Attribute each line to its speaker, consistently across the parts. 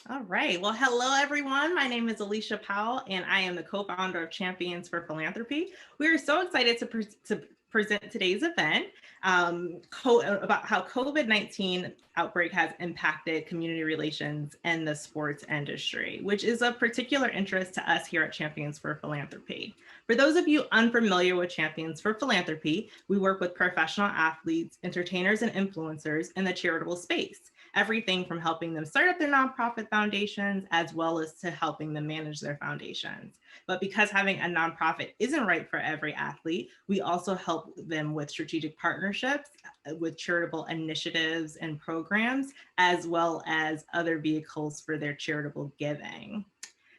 Speaker 1: All right. Well, hello, everyone. My name is Alicia Powell, and I am the co-founder of Champions for Philanthropy. We are so excited to present today's event about how COVID-19 outbreak has impacted community relations and the sports industry, which is of particular interest to us here at Champions for Philanthropy. For those of you unfamiliar with Champions for Philanthropy, we work with professional athletes, entertainers, and influencers in the charitable space. Everything from helping them start up their nonprofit foundations, as well as to helping them manage their foundations. But because having a nonprofit isn't right for every athlete, we also help them with strategic partnerships, with charitable initiatives and programs, as well as other vehicles for their charitable giving.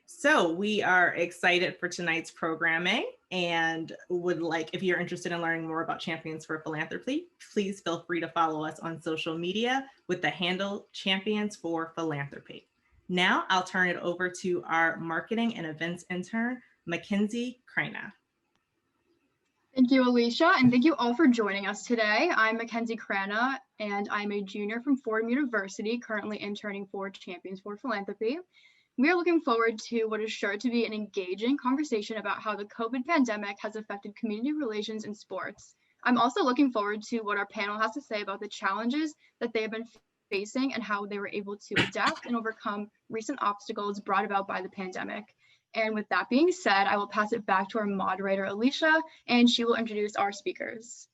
Speaker 1: So we are excited for tonight's programming and would like, if you're interested in learning more about Champions for Philanthropy, please feel free to follow us on social media with the handle Champions for Philanthropy. Now I'll turn it over to our marketing and events intern, Mackenzie Krena.
Speaker 2: Thank you, Alicia, and thank you all for joining us today. I'm Mackenzie Krana, and I'm a junior from Fordham University, currently interning for Champions for Philanthropy. We are looking forward to what is sure to be an engaging conversation about how the COVID pandemic has affected community relations in sports. I'm also looking forward to what our panel has to say about the challenges that they have been facing and how they were able to adapt and overcome recent obstacles brought about by the pandemic. And with that being said, I will pass it back to our moderator, Alicia, and she will introduce our speakers.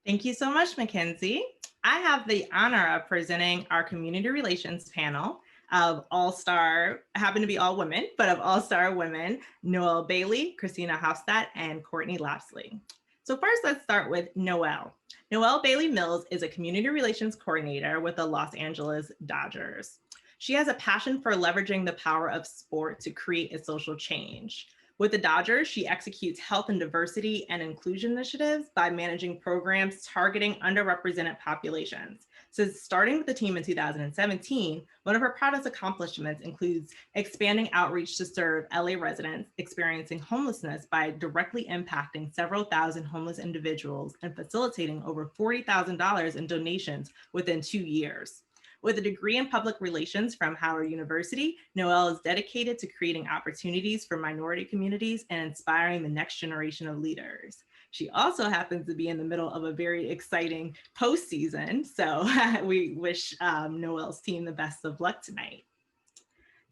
Speaker 1: Thank you so much, Mackenzie. I have the honor of presenting our community relations panel of all-star, happen to be all women, but of all-star women, Noelle Bailey, Christina Hovestadt, and Courtney Lapsley. So first, let's start with Noelle. Noelle Bailey Mills is a community relations coordinator with the Los Angeles Dodgers. She has a passion for leveraging the power of sport to create a social change. With the Dodgers, she executes health and diversity and inclusion initiatives by managing programs targeting underrepresented populations. Since starting with the team in 2017, one of her proudest accomplishments includes expanding outreach to serve LA residents experiencing homelessness by directly impacting several thousand homeless individuals and facilitating over $40,000 in donations within 2 years. With a degree in public relations from Howard University, Noelle is dedicated to creating opportunities for minority communities and inspiring the next generation of leaders. She also happens to be in the middle of a very exciting postseason, so we wish Noelle's team the best of luck tonight.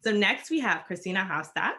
Speaker 1: So next we have Christina Hovestadt.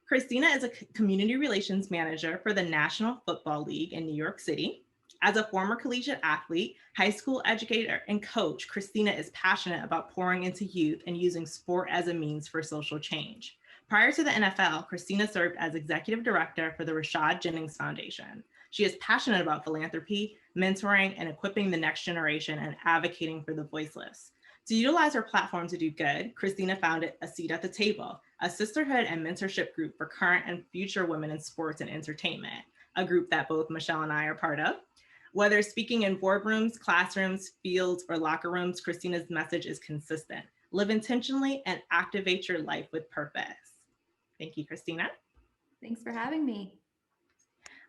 Speaker 1: Christina is a community relations manager for the National Football League in New York City. As a former collegiate athlete, high school educator, and coach, Christina is passionate about pouring into youth and using sport as a means for social change. Prior to the NFL, Christina served as executive director for the Rashad Jennings Foundation. She is passionate about philanthropy, mentoring, and equipping the next generation and advocating for the voiceless. To utilize her platform to do good, Christina founded A Seat at the Table, a sisterhood and mentorship group for current and future women in sports and entertainment, a group that both Michelle and I are part of. Whether speaking in boardrooms, classrooms, fields, or locker rooms, Christina's message is consistent. Live intentionally and activate your life with purpose. Thank you, Christina.
Speaker 3: Thanks for having me.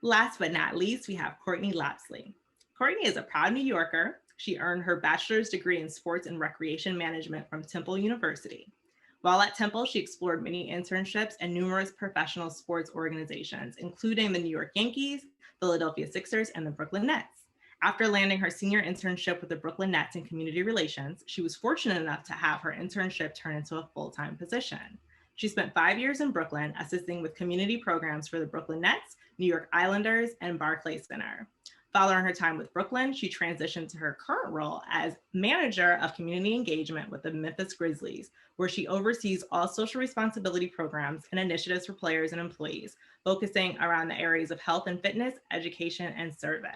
Speaker 1: Last but not least, we have Courtney Lapsley. Courtney is a proud New Yorker. She earned her bachelor's degree in sports and recreation management from Temple University. While at Temple, she explored many internships and numerous professional sports organizations, including the New York Yankees, Philadelphia Sixers, and the Brooklyn Nets. After landing her senior internship with the Brooklyn Nets in community relations, she was fortunate enough to have her internship turn into a full-time position. She spent 5 years in Brooklyn assisting with community programs for the Brooklyn Nets, New York Islanders, and Barclays Center. Following her time with Brooklyn, she transitioned to her current role as manager of community engagement with the Memphis Grizzlies, where she oversees all social responsibility programs and initiatives for players and employees, focusing around the areas of health and fitness, education, and service.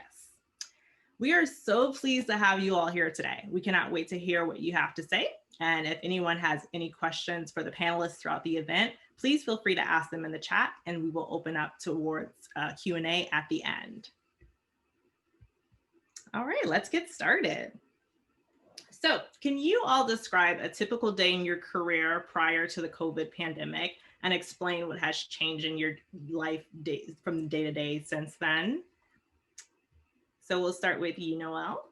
Speaker 1: We are so pleased to have you all here today. We cannot wait to hear what you have to say. And if anyone has any questions for the panelists throughout the event, please feel free to ask them in the chat, and we will open up towards Q&A at the end. All right, let's get started. So can you all describe a typical day in your career prior to the COVID pandemic and explain what has changed in your life from day to day since then? So we'll start with you, Noelle.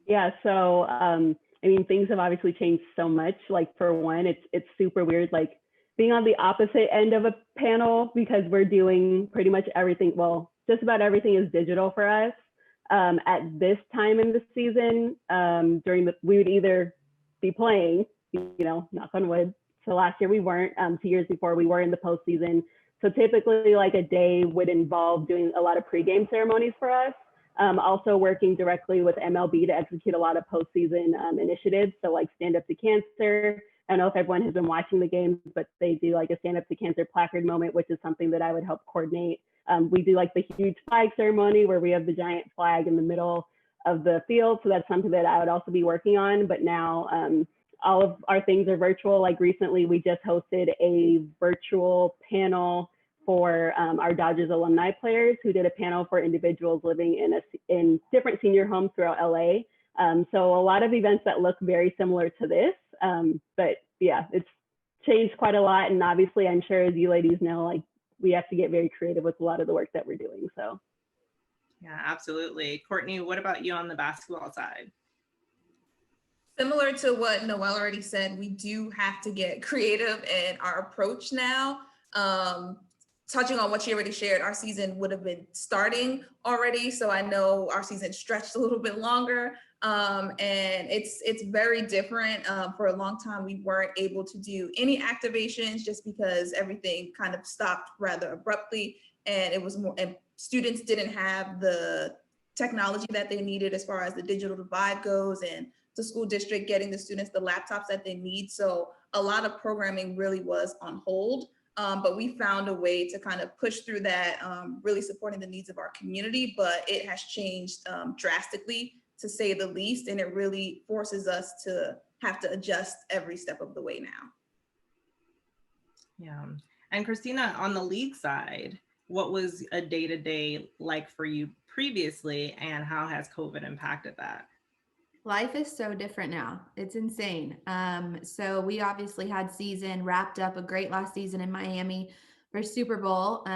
Speaker 4: Yeah, so I mean, things have obviously changed so much. Like for one, it's super weird, like being on the opposite end of a panel because we're doing pretty much everything. Well, just about everything is digital for us. At this time in the season, we would either be playing, knock on wood. So last year we weren't. 2 years before we were in the postseason. So typically, like a day would involve doing a lot of pregame ceremonies for us. Also working directly with MLB to execute a lot of postseason initiatives. So like Stand Up to Cancer. I don't know if everyone has been watching the games, but they do like a Stand Up to Cancer placard moment, which is something that I would help coordinate. We do like the huge flag ceremony where we have the giant flag in the middle of the field. So that's something that I would also be working on. But now all of our things are virtual. Like recently, we just hosted a virtual panel for our Dodgers alumni players who did a panel for individuals living in different senior homes throughout LA. So a lot of events that look very similar to this, but yeah, it's changed quite a lot. And obviously, I'm sure as you ladies know, like we have to get very creative with a lot of the work that we're doing. So.
Speaker 1: Yeah, absolutely. Courtney, what about you on the basketball side?
Speaker 5: Similar to what Noelle already said, we do have to get creative in our approach now. Touching on what she already shared, our season would have been starting already. So I know our season stretched a little bit longer. And it's very different. For a long time, we weren't able to do any activations just because everything kind of stopped rather abruptly. And it was more, and students didn't have the technology that they needed as far as the digital divide goes, and the school district getting the students the laptops that they need. So a lot of programming really was on hold. But we found a way to kind of push through that, really supporting the needs of our community, but it has changed drastically, to say the least, and it really forces us to have to adjust every step of the way now.
Speaker 1: Yeah. And Christina, on the league side, what was a day-to-day like for you previously, and how has COVID impacted that?
Speaker 3: Life is so different now. It's insane. So we obviously had season wrapped up, a great last season in Miami for Super Bowl.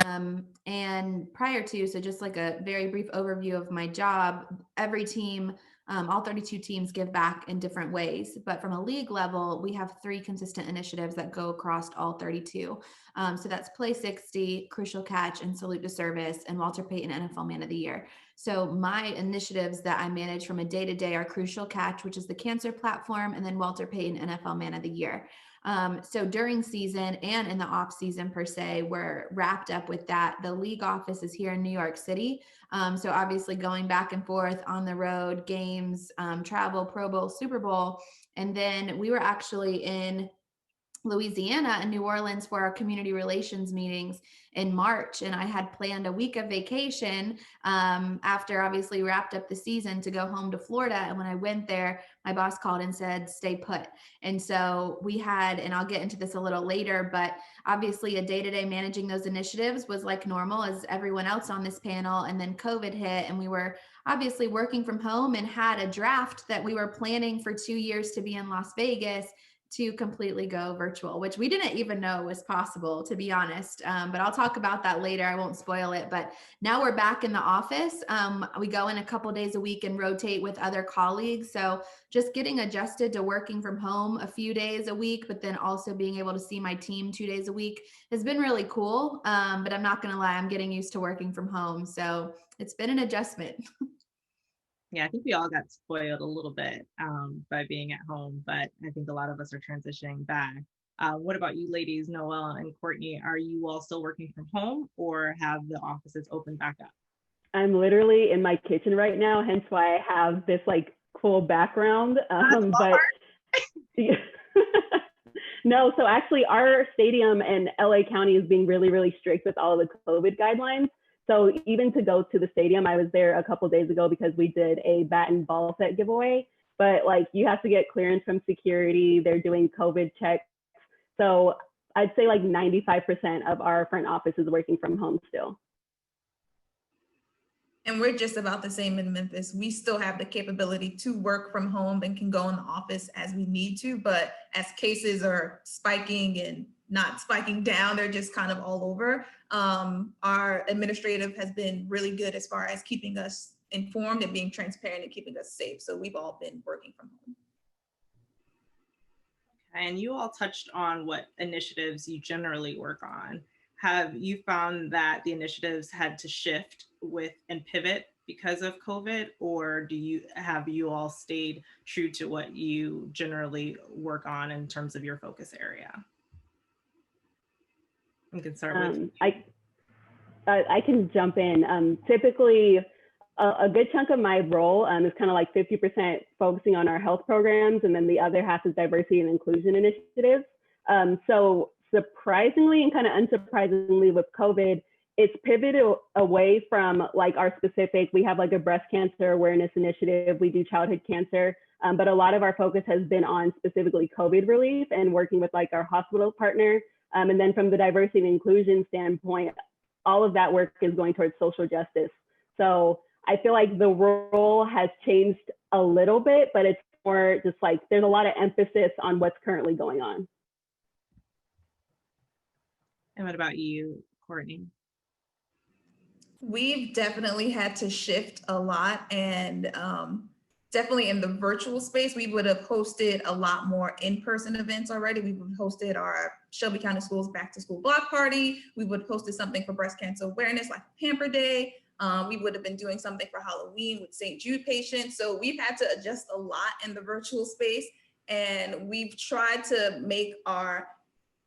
Speaker 3: And prior to, so just like a very brief overview of my job, every team, all 32 teams give back in different ways. But from a league level, we have 3 consistent initiatives that go across all 32. So that's Play 60, Crucial Catch, and Salute to Service, and Walter Payton NFL Man of the Year. So my initiatives that I manage from a day-to-day are Crucial Catch, which is the cancer platform, and then Walter Payton NFL Man of the Year. So during season and in the off season per se, we're wrapped up with that. The league office is here in New York City. So obviously going back and forth on the road, games, travel, Pro Bowl, Super Bowl. And then we were actually in Louisiana and New Orleans for our community relations meetings in March. And I had planned a week of vacation after obviously wrapped up the season to go home to Florida. And when I went there, my boss called and said, stay put. And so we had, and I'll get into this a little later, but obviously a day-to-day managing those initiatives was like normal as everyone else on this panel. And then COVID hit, and we were obviously working from home and had a draft that we were planning for 2 years to be in Las Vegas to completely go virtual, which we didn't even know was possible, to be honest. But I'll talk about that later. I won't spoil it. But now we're back in the office. We go in a couple days a week and rotate with other colleagues. So just getting adjusted to working from home a few days a week, but then also being able to see my team 2 days a week has been really cool. But I'm not going to lie, I'm getting used to working from home. So it's been an adjustment.
Speaker 1: Yeah, I think we all got spoiled a little bit by being at home, but I think a lot of us are transitioning back. What about you ladies, Noelle and Courtney? Are you all still working from home, or have the offices opened back up?
Speaker 4: I'm literally in my kitchen right now, hence why I have this like cool background. But no, so actually our stadium in LA County is being really, really strict with all of the COVID guidelines. So even to go to the stadium, I was there a couple of days ago because we did a bat and ball set giveaway, but like you have to get clearance from security. They're doing COVID checks. So I'd say like 95% of our front office is working from home still.
Speaker 5: And we're just about the same in Memphis. We still have the capability to work from home and can go in the office as we need to, but as cases are spiking and not spiking down, they're just kind of all over. Our administrative has been really good as far as keeping us informed and being transparent and keeping us safe. So we've all been working from home.
Speaker 1: And you all touched on what initiatives you generally work on. Have you found that the initiatives had to shift with and pivot because of COVID, or have you all stayed true to what you generally work on in terms of your focus area? We can start with
Speaker 4: I can jump in. Typically, a good chunk of my role is kind of like 50% focusing on our health programs, and then the other half is diversity and inclusion initiatives. So surprisingly and kind of unsurprisingly with COVID, it's pivoted away from like our specific, we have like a breast cancer awareness initiative, we do childhood cancer, but a lot of our focus has been on specifically COVID relief and working with like our hospital partner. And then from the diversity and inclusion standpoint, all of that work is going towards social justice. So I feel like the role has changed a little bit, but it's more just like there's a lot of emphasis on what's currently going on.
Speaker 1: And what about you, Courtney?
Speaker 5: We've definitely had to shift a lot, and definitely in the virtual space, we would have hosted a lot more in-person events already. We would have hosted our Shelby County Schools Back to School Block Party. We would have hosted something for breast cancer awareness like Pamper Day. We would have been doing something for Halloween with St. Jude patients. So we've had to adjust a lot in the virtual space, and we've tried to make our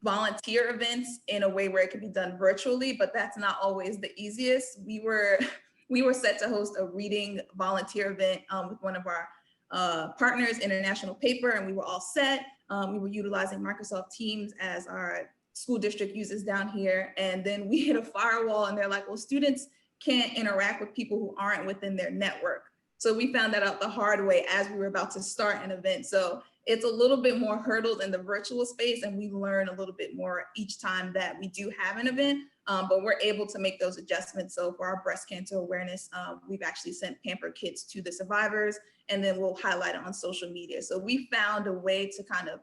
Speaker 5: volunteer events in a way where it could be done virtually, but that's not always the easiest. We were set to host a reading volunteer event with one of our partners, International Paper, and we were all set. We were utilizing Microsoft Teams as our school district uses down here. And then we hit a firewall, and they're like, well, students can't interact with people who aren't within their network. So we found that out the hard way as we were about to start an event. So it's a little bit more hurdles in the virtual space, and we learn a little bit more each time that we do have an event, but we're able to make those adjustments. So for our breast cancer awareness, we've actually sent pampered kits to the survivors, and then we'll highlight it on social media. So we found a way to kind of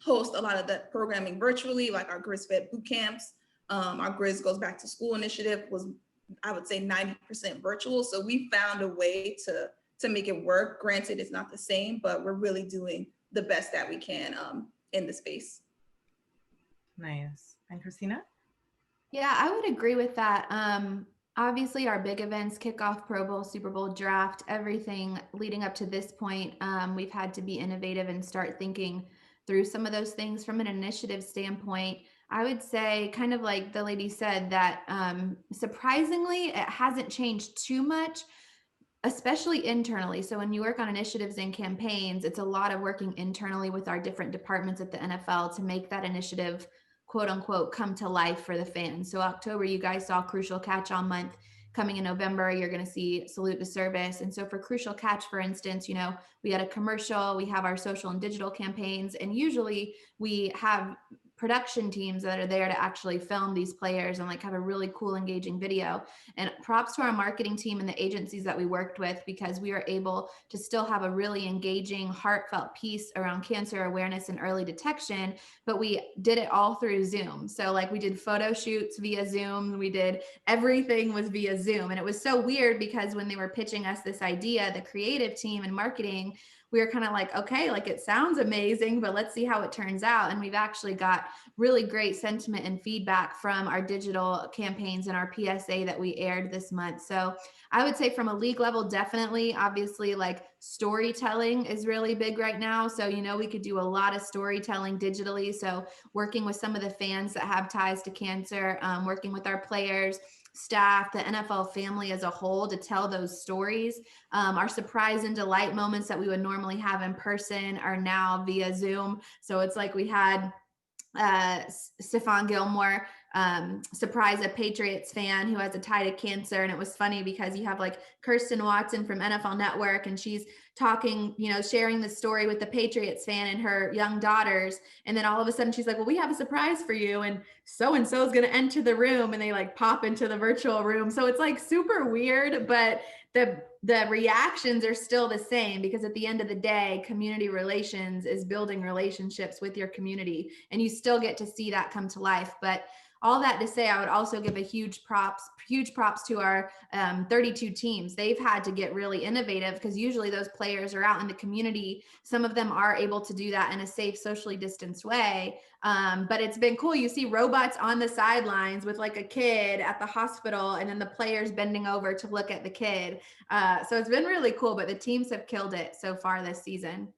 Speaker 5: host a lot of that programming virtually, like our Grizz Fed boot camps. Our Grizz Goes Back to School initiative was, I would say, 90% virtual. So we found a way to make it work. Granted, it's not the same, but we're really doing the best that we can in the space.
Speaker 1: Nice. And Christina?
Speaker 3: Yeah, I would agree with that. Obviously, our big events, kickoff, Pro Bowl, Super Bowl, draft, everything leading up to this point, we've had to be innovative and start thinking through some of those things from an initiative standpoint. I would say, kind of like the lady said, that surprisingly, it hasn't changed too much, especially internally. So when you work on initiatives and campaigns, it's a lot of working internally with our different departments at the NFL to make that initiative, quote unquote, come to life for the fans. So October, you guys saw Crucial Catch All Month. Coming in November, you're going to see Salute to Service. And so for Crucial Catch, for instance, you know, we had a commercial, we have our social and digital campaigns, and usually we have production teams that are there to actually film these players and like have a really cool, engaging video. And props to our marketing team and the agencies that we worked with, because we were able to still have a really engaging, heartfelt piece around cancer awareness and early detection, but we did it all through Zoom. So like we did photo shoots via Zoom, we did everything was via Zoom. And it was so weird because when they were pitching us this idea, the creative team and marketing, we were kind of like, okay, like it sounds amazing, but let's see how it turns out. And we've actually got really great sentiment and feedback from our digital campaigns and our PSA that we aired this month. So I would say from a league level, definitely, obviously, like storytelling is really big right now. So, you know, we could do a lot of storytelling digitally. So working with some of the fans that have ties to cancer, working with our players, staff, the NFL family as a whole to tell those stories. Our surprise and delight moments that we would normally have in person are now via Zoom. So it's like we had Stephon Gilmore surprise a Patriots fan who has a tie to cancer. And it was funny because you have like Kirsten Watson from NFL Network, and she's talking, you know, sharing the story with the Patriots fan and her young daughters. And then all of a sudden she's like, well, we have a surprise for you. And so-and-so is going to enter the room, and they like pop into the virtual room. So it's like super weird, but the reactions are still the same, because at the end of the day, community relations is building relationships with your community, and you still get to see that come to life. But all that to say, I would also give a huge props to our 32 teams. They've had to get really innovative, because usually those players are out in the community. Some of them are able to do that in a safe, socially distanced way. But it's been cool. You see robots on the sidelines with like a kid at the hospital, and then the players bending over to look at the kid. So it's been really cool, but the teams have killed it so far this season.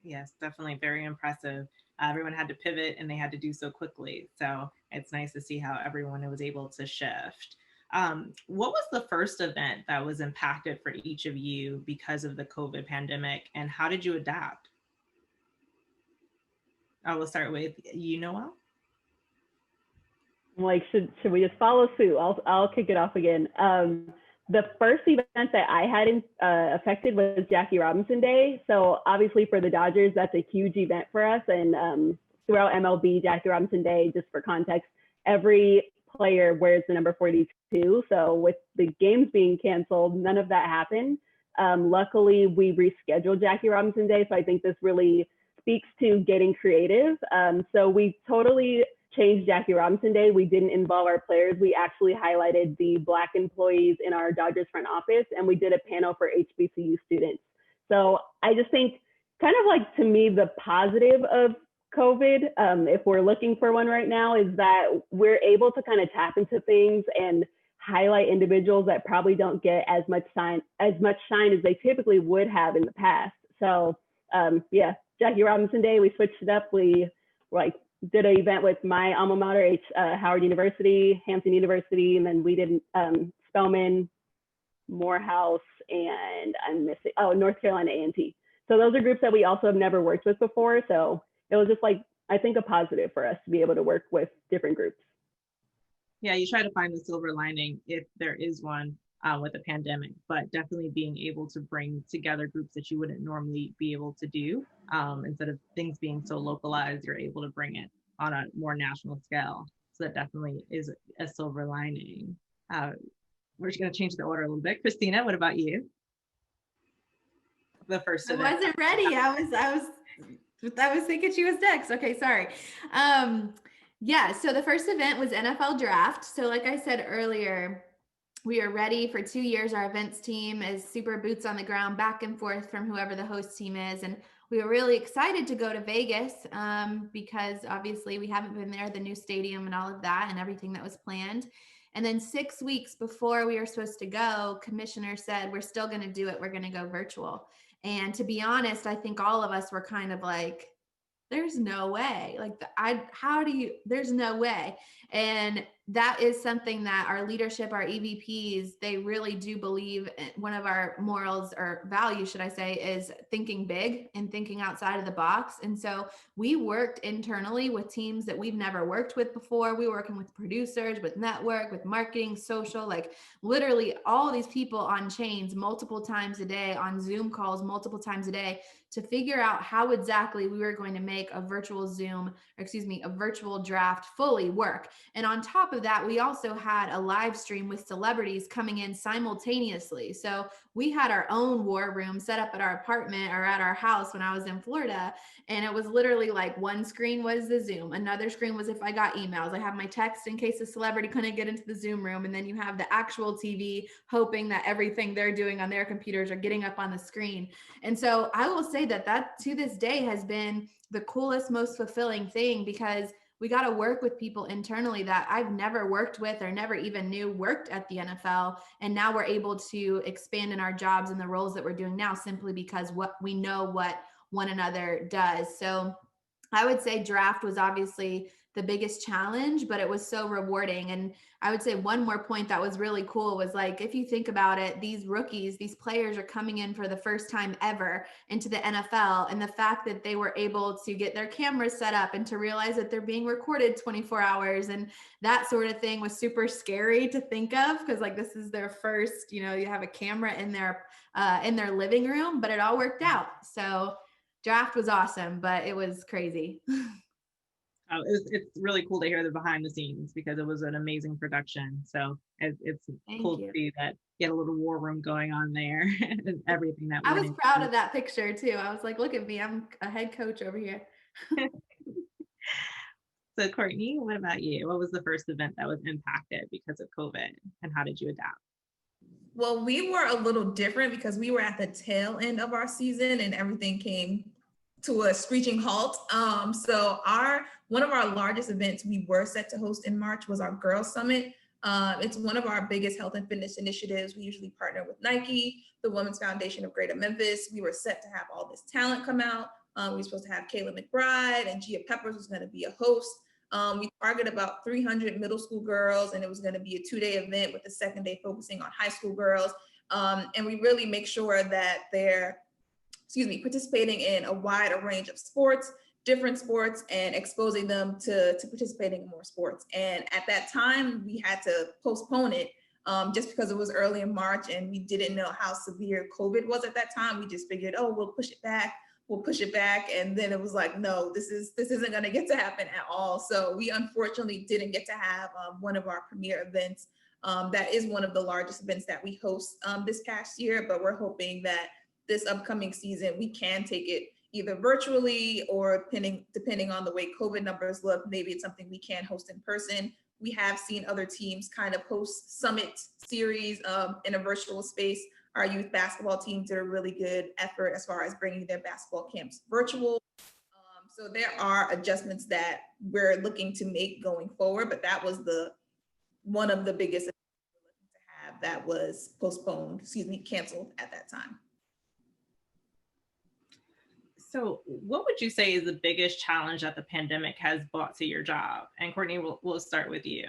Speaker 1: Yes, definitely very impressive. Everyone had to pivot and they had to do so quickly. So it's nice to see how everyone was able to shift. What was the first event that was impacted for each of you because of the COVID pandemic, and how did you adapt? I will start with you, Noelle.
Speaker 4: Like, should we just follow suit? I'll kick it off again. The first event that I had affected was Jackie Robinson Day. So obviously for the Dodgers, that's a huge event for us. And throughout MLB, Jackie Robinson Day, just for context, every player wears the number 42. So with the games being canceled, none of that happened. Luckily, we rescheduled Jackie Robinson Day. So I think this really speaks to getting creative. So we totally changed Jackie Robinson Day. We didn't involve our players. We actually highlighted the Black employees in our Dodgers front office, and we did a panel for HBCU students. So I just think, kind of like, to me, the positive of COVID, if we're looking for one right now, is that we're able to kind of tap into things and highlight individuals that probably don't get as much shine as they typically would have in the past. So yeah, Jackie Robinson Day, we switched it up. We did an event with my alma mater, Howard University, Hampton University, and then we did Spelman, Morehouse, and North Carolina A&T. So those are groups that we also have never worked with before. So it was just I think a positive for us to be able to work with different groups.
Speaker 1: Yeah, you try to find the silver lining if there is one with the pandemic, but definitely being able to bring together groups that you wouldn't normally be able to do. Instead of things being so localized, you're able to bring it on a more national scale. So that definitely is a silver lining. We're just going to change the order a little bit. Christina, what about you? The first event.
Speaker 3: I wasn't ready. I was thinking she was next. Okay, sorry. Yeah, so the first event was NFL Draft. So like I said earlier, we are ready for 2 years. Our events team is super boots on the ground, back and forth from whoever the host team is. And we were really excited to go to Vegas because obviously we haven't been there, the new stadium and all of that and everything that was planned. And then 6 weeks before we were supposed to go, commissioner said, we're still going to do it. We're going to go virtual. And to be honest, I think all of us were kind of like, there's no way. There's no way. And that is something that our leadership, our EVPs, they really do believe. One of our morals, or values, should I say, is thinking big and thinking outside of the box. And so we worked internally with teams that we've never worked with before. We were working with producers, with network, with marketing, social, like literally all of these people on chains multiple times a day, on Zoom calls multiple times a day, to figure out how exactly we were going to make a virtual draft fully work. And on top of that, we also had a live stream with celebrities coming in simultaneously. So we had our own war room set up at our apartment or at our house when I was in Florida. And it was literally like one screen was the Zoom. Another screen was if I got emails. I have my text in case a celebrity couldn't get into the Zoom room. And then you have the actual TV hoping that everything they're doing on their computers are getting up on the screen. And so I will say that to this day has been the coolest, most fulfilling thing, because we got to work with people internally that I've never worked with or never even knew worked at the NFL. And now we're able to expand in our jobs and the roles that we're doing now, simply because we know what one another does. So I would say draft was obviously the biggest challenge, but it was so rewarding. And I would say one more point that was really cool was, like, if you think about it, these rookies, these players are coming in for the first time ever into the NFL. And the fact that they were able to get their cameras set up and to realize that they're being recorded 24 hours and that sort of thing was super scary to think of, because like this is their first, you have a camera in their living room, but it all worked out. So draft was awesome, but it was crazy.
Speaker 1: It's really cool to hear the behind the scenes because it was an amazing production. So it's
Speaker 3: Thank
Speaker 1: cool to
Speaker 3: you.
Speaker 1: see that you had a little war room going on there and everything that
Speaker 3: I
Speaker 1: went
Speaker 3: was
Speaker 1: into
Speaker 3: proud
Speaker 1: it.
Speaker 3: of that picture too. I was like, look at me, I'm a head coach over here.
Speaker 1: So Courtney, what about you? What was the first event that was impacted because of COVID and how did you adapt?
Speaker 5: Well, we were a little different because we were at the tail end of our season and everything came to a screeching halt. So one of our largest events we were set to host in March was our Girls Summit. It's one of our biggest health and fitness initiatives. We usually partner with Nike, the Women's Foundation of Greater Memphis. We were set to have all this talent come out. We were supposed to have Kayla McBride and Gia Peppers was going to be a host. We targeted about 300 middle school girls, and it was going to be a 2-day event with the second day focusing on high school girls. And we really make sure that they're participating in a wide range of sports, different sports, and exposing them to participating in more sports. And at that time, we had to postpone it just because it was early in March and we didn't know how severe COVID was at that time. We just figured, oh, we'll push it back. And then it was like, no, this isn't going to get to happen at all. So we unfortunately didn't get to have one of our premier events. That is one of the largest events that we host this past year, but we're hoping that this upcoming season, we can take it either virtually or depending on the way COVID numbers look, maybe it's something we can host in person. We have seen other teams kind of host summit series in a virtual space. Our youth basketball team did a really good effort as far as bringing their basketball camps virtual. So there are adjustments that we're looking to make going forward, but that was one of the biggest we're looking to have that was canceled at that time.
Speaker 1: So what would you say is the biggest challenge that the pandemic has brought to your job? And Courtney, we'll start with you.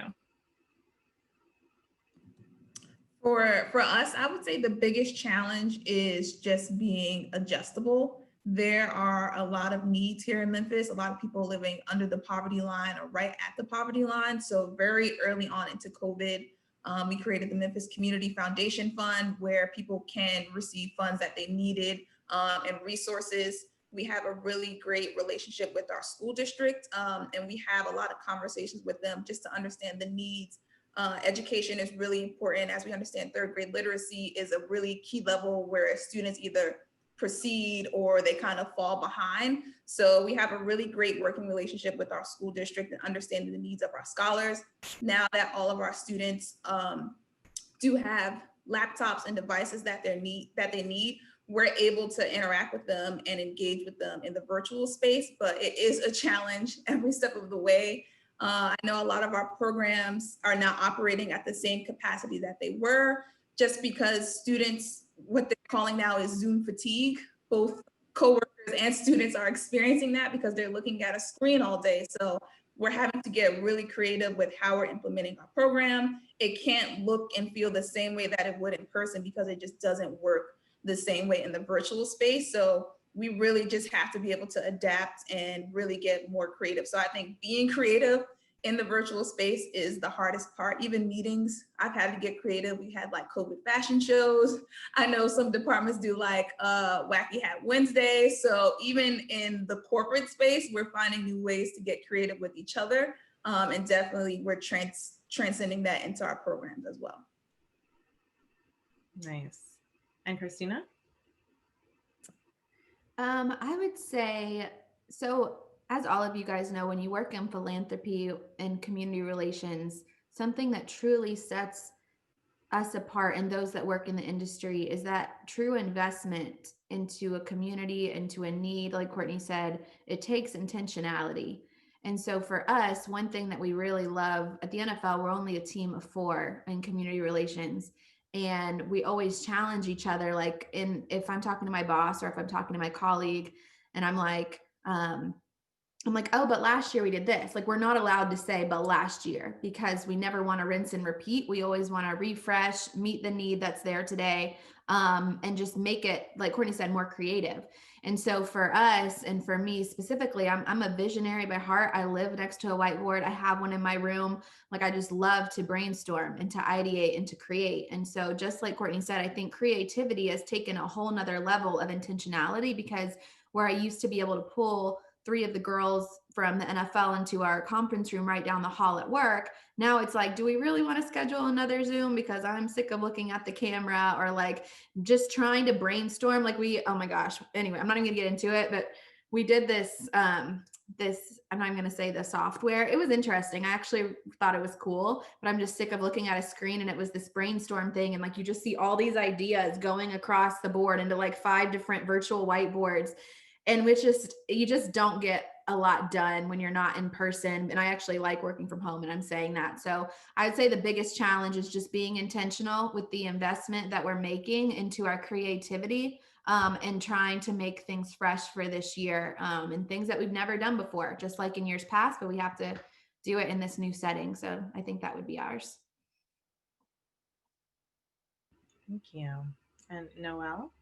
Speaker 5: For us, I would say the biggest challenge is just being adjustable. There are a lot of needs here in Memphis, a lot of people living under the poverty line or right at the poverty line. So very early on into COVID, we created the Memphis Community Foundation Fund where people can receive funds that they needed and resources. We have a really great relationship with our school district and we have a lot of conversations with them just to understand the needs. Education is really important. As we understand, third grade literacy is a really key level where students either proceed or they kind of fall behind. So we have a really great working relationship with our school district and understanding the needs of our scholars. Now that all of our students do have laptops and devices that they need, we're able to interact with them and engage with them in the virtual space, but it is a challenge every step of the way. I know a lot of our programs are not operating at the same capacity that they were just because students, what they're calling now is Zoom fatigue. Both coworkers and students are experiencing that because they're looking at a screen all day. So we're having to get really creative with how we're implementing our program. It can't look and feel the same way that it would in person because it just doesn't work the same way in the virtual space. So we really just have to be able to adapt and really get more creative. So I think being creative in the virtual space is the hardest part. Even meetings, I've had to get creative. We had like COVID fashion shows. I know some departments do like Wacky Hat Wednesday. So even in the corporate space, we're finding new ways to get creative with each other. And definitely we're transcending that into our programs as well.
Speaker 1: Nice. And Christina?
Speaker 3: I would say, so as all of you guys know, when you work in philanthropy and community relations, something that truly sets us apart and those that work in the industry is that true investment into a community, into a need. Like Courtney said, it takes intentionality. And so for us, one thing that we really love at the NFL, we're only a team of 4 in community relations. And we always challenge each other. Like if I'm talking to my boss or if I'm talking to my colleague and I'm like, oh, but last year we did this. Like, we're not allowed to say, but last year, because we never want to rinse and repeat. We always want to refresh, meet the need that's there today, and just make it, like Courtney said, more creative. And so for us, and for me specifically, I'm a visionary by heart. I live next to a whiteboard. I have one in my room. Like, I just love to brainstorm and to ideate and to create. And so just like Courtney said, I think creativity has taken a whole nother level of intentionality, because where I used to be able to pull 3 of the girls from the NFL into our conference room right down the hall at work. Now it's like, do we really want to schedule another Zoom because I'm sick of looking at the camera, or like just trying to brainstorm? Like oh my gosh. Anyway, I'm not even gonna get into it, but we did this, I'm not even gonna say the software. It was interesting. I actually thought it was cool, but I'm just sick of looking at a screen, and it was this brainstorm thing. And like, you just see all these ideas going across the board into like 5 different virtual whiteboards. And you just don't get a lot done when you're not in person. And I actually like working from home, and I'm saying that. So I would say the biggest challenge is just being intentional with the investment that we're making into our creativity, and trying to make things fresh for this year, and things that we've never done before, just like in years past, but we have to do it in this new setting. So I think that would be ours.
Speaker 1: Thank you. And Noelle?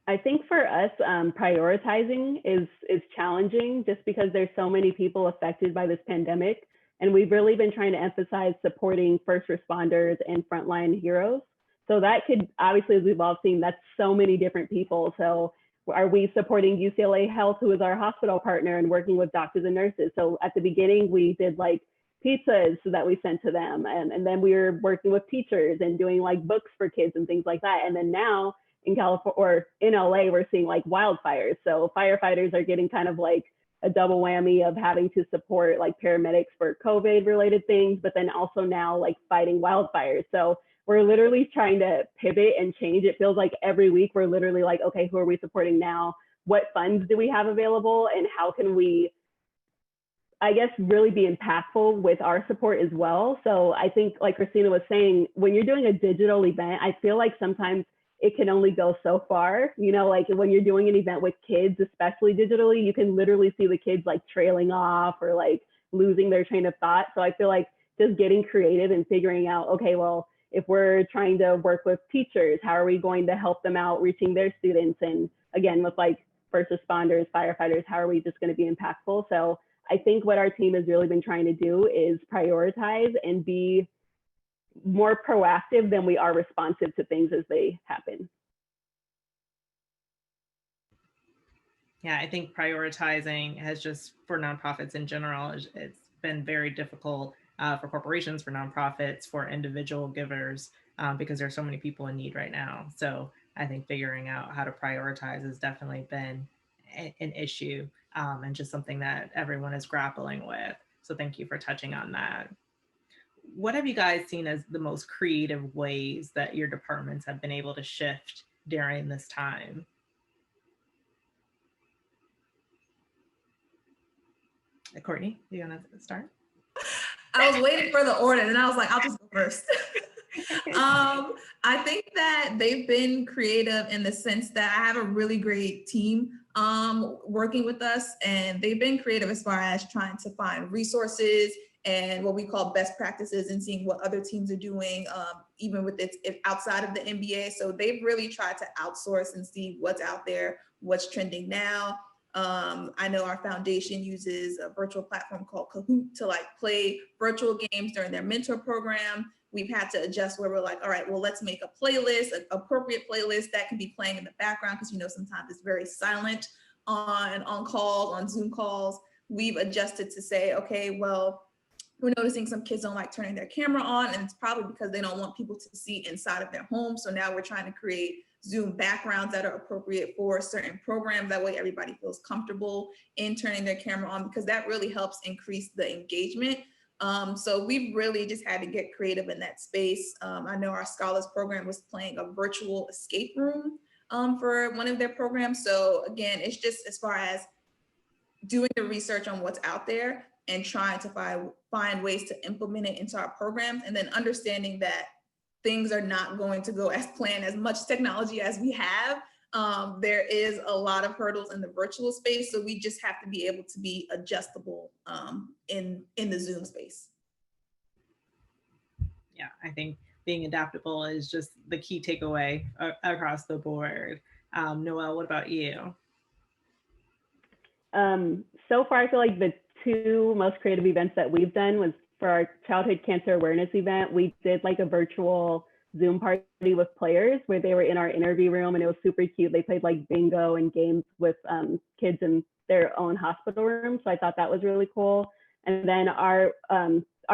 Speaker 4: I think for us, prioritizing is challenging just because there's so many people affected by this pandemic. And we've really been trying to emphasize supporting first responders and frontline heroes. So that could, obviously, as we've all seen, that's so many different people. So are we supporting UCLA Health, who is our hospital partner, and working with doctors and nurses? So at the beginning, we did like pizzas so that we sent to them. And then we were working with teachers and doing like books for kids and things like that. And then now, in California or in LA, we're seeing like wildfires. So firefighters are getting kind of like a double whammy of having to support like paramedics for COVID related things, but then also now like fighting wildfires. So we're literally trying to pivot and change. It feels like every week we're literally like, okay, who are we supporting now? What funds do we have available? And how can we, I guess, really be impactful with our support as well? So I think, like Christina was saying, when you're doing a digital event, I feel like sometimes it can only go so far. You know, like when you're doing an event with kids, especially digitally, you can literally see the kids like trailing off or like losing their train of thought. So I feel like just getting creative and figuring out, okay, well, if we're trying to work with teachers, how are we going to help them out reaching their students? And again, with like first responders, firefighters, how are we just going to be impactful? So I think what our team has really been trying to do is prioritize and be more proactive than we are responsive to things as they happen.
Speaker 1: Yeah, I think prioritizing has just, for nonprofits in general, it's been very difficult for corporations, for nonprofits, for individual givers, because there's so many people in need right now. So I think figuring out how to prioritize has definitely been an issue, and just something that everyone is grappling with. So thank you for touching on that. What have you guys seen as the most creative ways that your departments have been able to shift during this time? Courtney, do you want to start?
Speaker 5: I was waiting for the order, and I was like, I'll just go first. I think that they've been creative in the sense that I have a really great team working with us, and they've been creative as far as trying to find resources and what we call best practices and seeing what other teams are doing, even with it outside of the NBA. So they've really tried to outsource and see what's out there, what's trending now. I know our foundation uses a virtual platform called Kahoot to like play virtual games during their mentor program. We've had to adjust where we're like, all right, well, let's make a playlist, an appropriate playlist that can be playing in the background, because you know sometimes it's very silent on calls, on Zoom calls. We've adjusted to say, okay, well, we're noticing some kids don't like turning their camera on, and it's probably because they don't want people to see inside of their home. So now we're trying to create Zoom backgrounds that are appropriate for certain programs. That way everybody feels comfortable in turning their camera on, because that really helps increase the engagement. So we've really just had to get creative in that space. I know our Scholars program was playing a virtual escape room for one of their programs. So again, it's just as far as doing the research on what's out there and trying to find ways to implement it into our programs, and then understanding that things are not going to go as planned. As much technology as we have, there is a lot of hurdles in the virtual space. So we just have to be able to be adjustable in the Zoom space.
Speaker 1: Yeah, I think being adaptable is just the key takeaway across the board. Noelle, what about you?
Speaker 4: So far, I feel like the 2 most creative events that we've done was for our childhood cancer awareness event. We did like a virtual Zoom party with players where they were in our interview room, and it was super cute. They played like bingo and games with kids in their own hospital room. So I thought that was really cool. And then our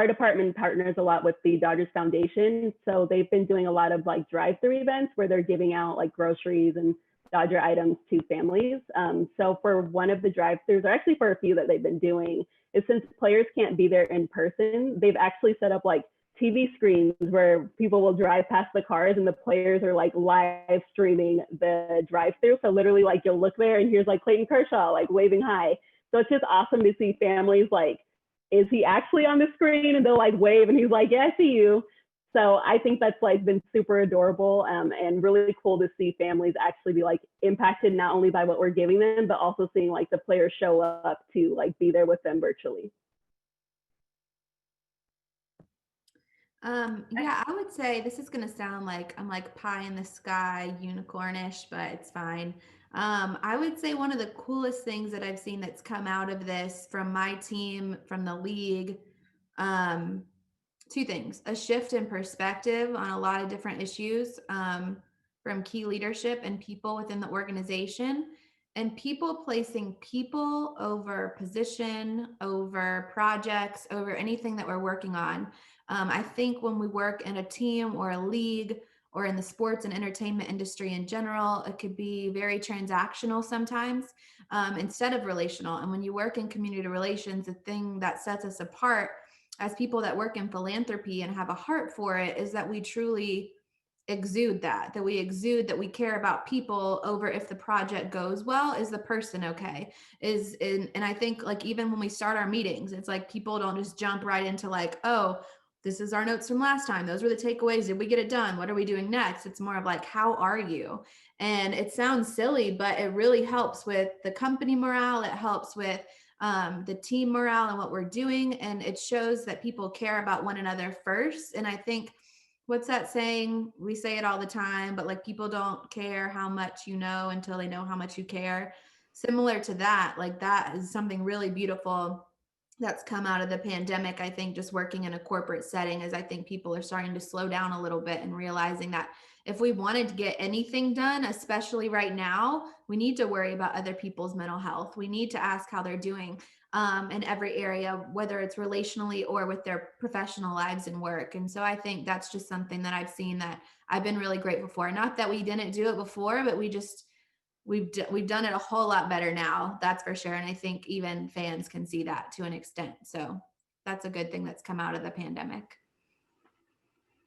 Speaker 4: department partners a lot with the Dodgers Foundation. So they've been doing a lot of like drive-through events where they're giving out like groceries and Dodger items to families. So for one of the drive-throughs, or actually for a few that they've been doing, is since players can't be there in person, they've actually set up like TV screens where people will drive past the cars and the players are like live streaming the drive-through. So literally like you'll look there and here's like Clayton Kershaw like waving hi. So it's just awesome to see families like, is he actually on the screen? And they'll like wave and he's like, yeah, I see you. So I think that's like been super adorable and really cool to see families actually be like impacted not only by what we're giving them, but also seeing like the players show up to like be there with them virtually.
Speaker 3: Yeah, I would say this is going to sound like I'm like pie in the sky, unicornish, but it's fine. I would say one of the coolest things that I've seen that's come out of this from my team, from the league, two things: a shift in perspective on a lot of different issues, from key leadership and people within the organization, and people placing people over position, over projects, over anything that we're working on. I think when we work in a team or a league or in the sports and entertainment industry in general, it could be very transactional sometimes, instead of relational. And when you work in community relations, the thing that sets us apart as people that work in philanthropy and have a heart for it is that we truly exude that we exude that we care about people over if the project goes well. Is the person okay? And I think like even when we start our meetings, it's like people don't just jump right into like, oh, this is our notes from last time. Those were the takeaways. Did we get it done? What are we doing next? It's more of like, how are you? And it sounds silly, but it really helps with the company morale. It helps with the team morale and what we're doing. And it shows that people care about one another first. And I think, what's that saying? We say it all the time, but like people don't care how much you know until they know how much you care. Similar to that, like that is something really beautiful that's come out of the pandemic. I think just working in a corporate setting is I think people are starting to slow down a little bit and realizing that if we wanted to get anything done, especially right now, we need to worry about other people's mental health. We need to ask how they're doing in every area, whether it's relationally or with their professional lives and work. And so I think that's just something that I've seen that I've been really grateful for. Not that we didn't do it before, but we've done it a whole lot better now, that's for sure. And I think even fans can see that to an extent. So that's a good thing that's come out of the pandemic.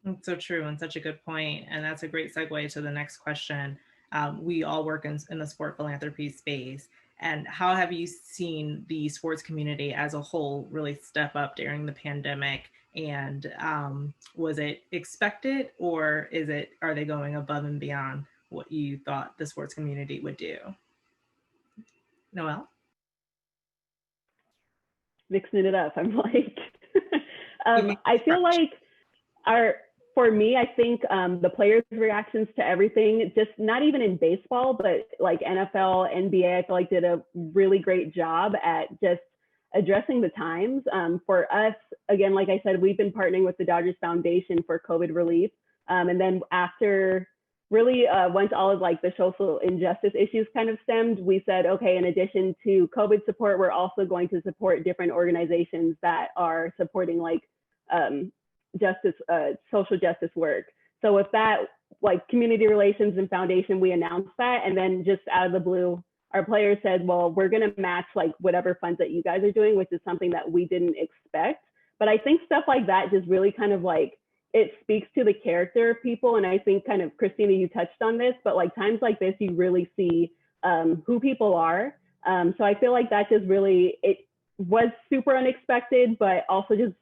Speaker 1: That's so true and such a good point. And that's a great segue to the next question. We all work in the sport philanthropy space. And how have you seen the sports community as a whole really step up during the pandemic? And was it expected, or are they going above and beyond what you thought the sports community would do? Noelle?
Speaker 4: Mixing it up, I'm like, I feel like for me, I think the players' reactions to everything, just not even in baseball, but like NFL, NBA, I feel like did a really great job at just addressing the times. For us, again, like I said, we've been partnering with the Dodgers Foundation for COVID relief. And then after really once all of like the social injustice issues kind of stemmed, we said, okay, in addition to COVID support, we're also going to support different organizations that are supporting like social justice work. So with that, like community relations and foundation, we announced that. And then just out of the blue, our players said, well, we're going to match like whatever funds that you guys are doing, which is something that we didn't expect. But I think stuff like that just really kind of like, it speaks to the character of people. And I think kind of, Christina, you touched on this, but like times like this, you really see who people are. So I feel like that just really, it was super unexpected, but also just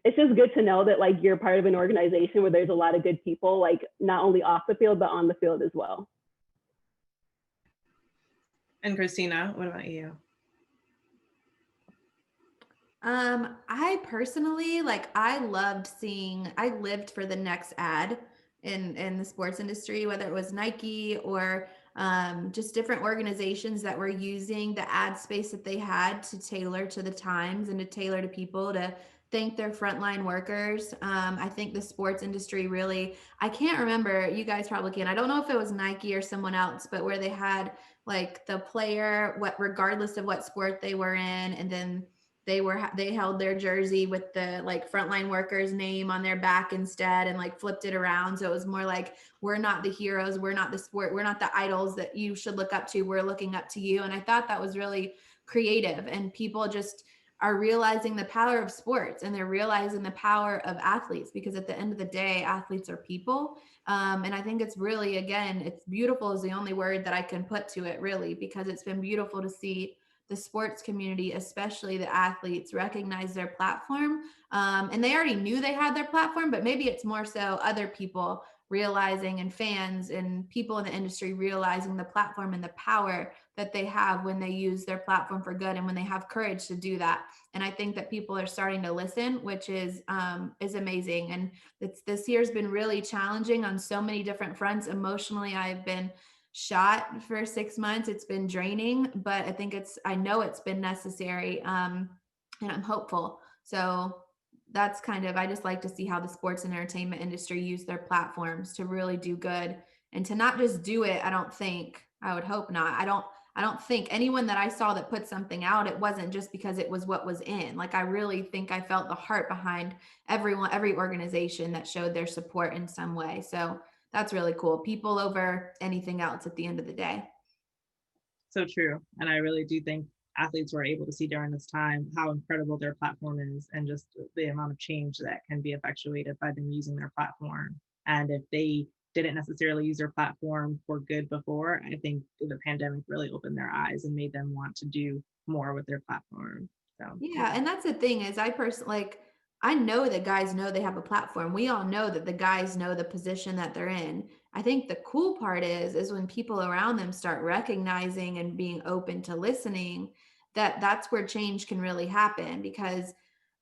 Speaker 4: it's just good to know that like you're part of an organization where there's a lot of good people, like not only off the field, but on the field as well.
Speaker 1: And Christina, what about you?
Speaker 3: I personally, like, I lived for the next ad in the sports industry, whether it was Nike or just different organizations that were using the ad space that they had to tailor to the times and to tailor to people to thank their frontline workers. I think the sports industry really, I can't remember, you guys probably can. I don't know if it was Nike or someone else, but where they had like the player, regardless of what sport they were in, and then they held their jersey with the like frontline workers name on their back instead, and like flipped it around. So it was more like, we're not the heroes, we're not the sport, we're not the idols that you should look up to, we're looking up to you. And I thought that was really creative, and people just are realizing the power of sports, and they're realizing the power of athletes, because at the end of the day, athletes are people. And I think it's really, again, it's beautiful is the only word that I can put to it, really, because it's been beautiful to see the sports community, especially the athletes, recognize their platform. And they already knew they had their platform, but maybe it's more so other people realizing, and fans and people in the industry realizing the platform and the power that they have when they use their platform for good, and when they have courage to do that. And I think that people are starting to listen, which is amazing. And this year's been really challenging on so many different fronts. Emotionally, I've been shot for 6 months. It's been draining, but I know it's been necessary. And I'm hopeful. So that's I just like to see how the sports and entertainment industry use their platforms to really do good, and to not just do it. I would hope not. I don't think anyone that I saw that put something out, it wasn't just because it was what was in. Like, I really think I felt the heart behind every organization that showed their support in some way. So that's really cool. People over anything else at the end of the day.
Speaker 1: So true. And I really do think athletes were able to see during this time how incredible their platform is, and just the amount of change that can be effectuated by them using their platform. And if they didn't necessarily use their platform for good before, I think the pandemic really opened their eyes and made them want to do more with their platform. So
Speaker 3: yeah, and that's the thing is, I know that guys know they have a platform. We all know that the guys know the position that they're in. I think the cool part is when people around them start recognizing and being open to listening, that's where change can really happen. Because,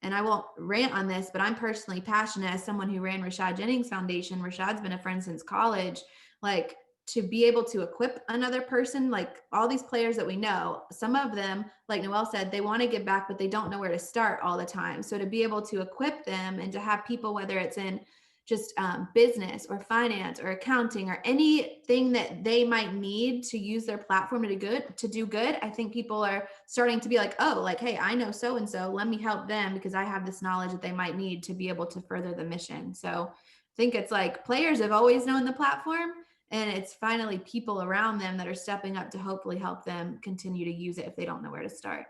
Speaker 3: and I won't rant on this, but I'm personally passionate as someone who ran Rashad Jennings Foundation. Rashad's been a friend since college. Like, to be able to equip another person, like all these players that we know, some of them, like Noelle said, they want to give back, but they don't know where to start all the time. So to be able to equip them, and to have people, whether it's in just business or finance or accounting or anything that they might need to use their platform to do good, I think people are starting to be like, oh, like, hey, I know so-and-so, let me help them because I have this knowledge that they might need to be able to further the mission. So I think it's like players have always known the platform, and it's finally people around them that are stepping up to hopefully help them continue to use it if they don't know where to start.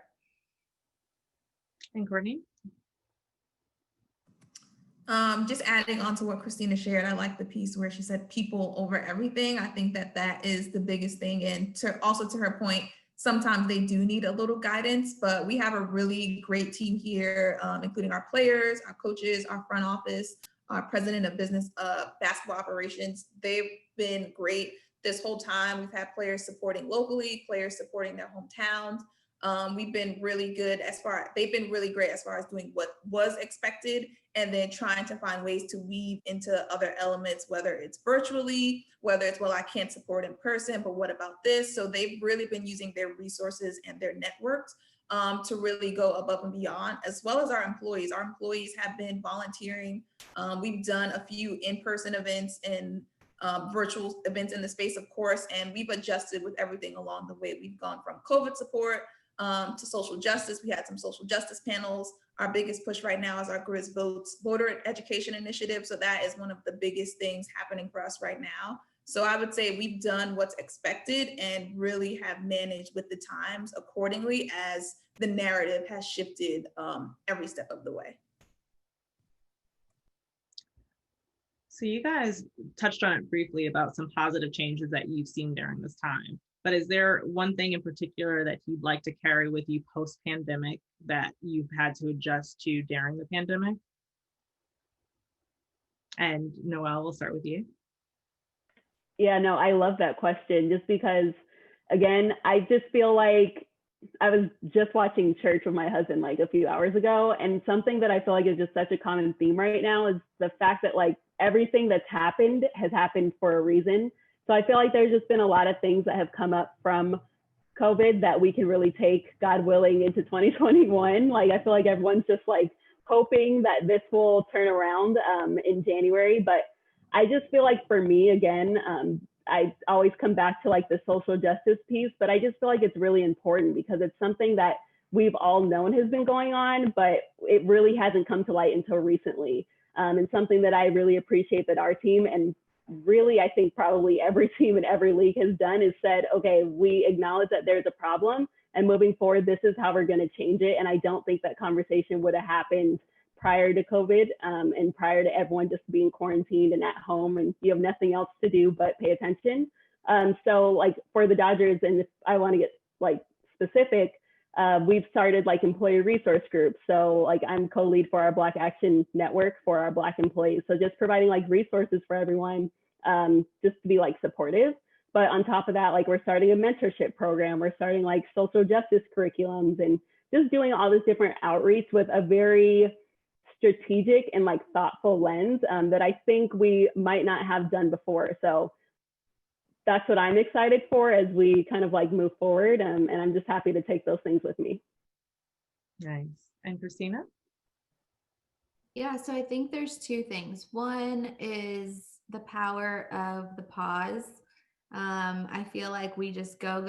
Speaker 1: And Courtney?
Speaker 5: Just adding on to what Christina shared, I like the piece where she said people over everything. I think that is the biggest thing. And also to her point, sometimes they do need a little guidance, but we have a really great team here, including our players, our coaches, our front office, our president of business basketball operations. They've been great this whole time. We've had players supporting locally, players supporting their hometowns. We've been really good they've been really great as far as doing what was expected, and then trying to find ways to weave into other elements, whether it's virtually, whether it's, well, I can't support in person, but what about this? So they've really been using their resources and their networks to really go above and beyond, as well as our employees. Our employees have been volunteering. We've done a few in-person events and virtual events in the space, of course, and we've adjusted with everything along the way. We've gone from COVID support to social justice. We had some social justice panels. Our biggest push right now is our Grizz Votes voter education initiative. So that is one of the biggest things happening for us right now. So I would say we've done what's expected and really have managed with the times accordingly as the narrative has shifted every step of the way.
Speaker 1: So you guys touched on it briefly about some positive changes that you've seen during this time, but is there one thing in particular that you'd like to carry with you post-pandemic that you've had to adjust to during the pandemic? And Noelle, we'll start with you.
Speaker 4: Yeah, no, I love that question, just because, again, I just feel like I was just watching church with my husband like a few hours ago, and something that I feel like is just such a common theme right now is the fact that like everything that's happened has happened for a reason. So I feel like there's just been a lot of things that have come up from COVID that we can really take, God willing, into 2021. Like, I feel like everyone's just like hoping that this will turn around in January. But I just feel like for me, again, I always come back to like the social justice piece, but I just feel like it's really important because it's something that we've all known has been going on, but it really hasn't come to light until recently. And something that I really appreciate that our team, and really I think probably every team in every league has done, is said, okay, we acknowledge that there's a problem, and moving forward, this is how we're going to change it. And I don't think that conversation would have happened prior to COVID and prior to everyone just being quarantined and at home, and you have nothing else to do but pay attention. So like for the Dodgers, and if I want to get like specific, we've started like employee resource groups. So like I'm co-lead for our Black Action Network for our Black employees. So just providing like resources for everyone, just to be like supportive. But on top of that, like we're starting a mentorship program. We're starting like social justice curriculums and just doing all this different outreach with a very strategic and like thoughtful lens that I think we might not have done before. So that's what I'm excited for as we kind of like move forward. And I'm just happy to take those things with me.
Speaker 1: Nice. And Christina?
Speaker 3: Yeah, so I think there's two things. One is the power of the pause. I feel like we just go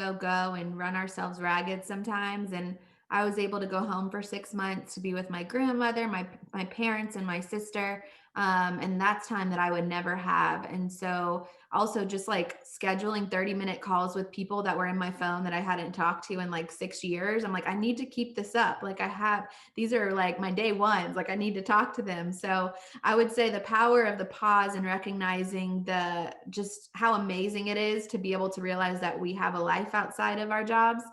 Speaker 3: and run ourselves ragged sometimes. And I was able to go home for 6 months to be with my grandmother, my parents, and my sister. And that's time that I would never have. And so also just like scheduling 30-minute calls with people that were in my phone that I hadn't talked to in like 6 years. I'm like, I need to keep this up. Like these are like my day ones, like I need to talk to them. So I would say the power of the pause and recognizing just how amazing it is to be able to realize that we have a life outside of our jobs.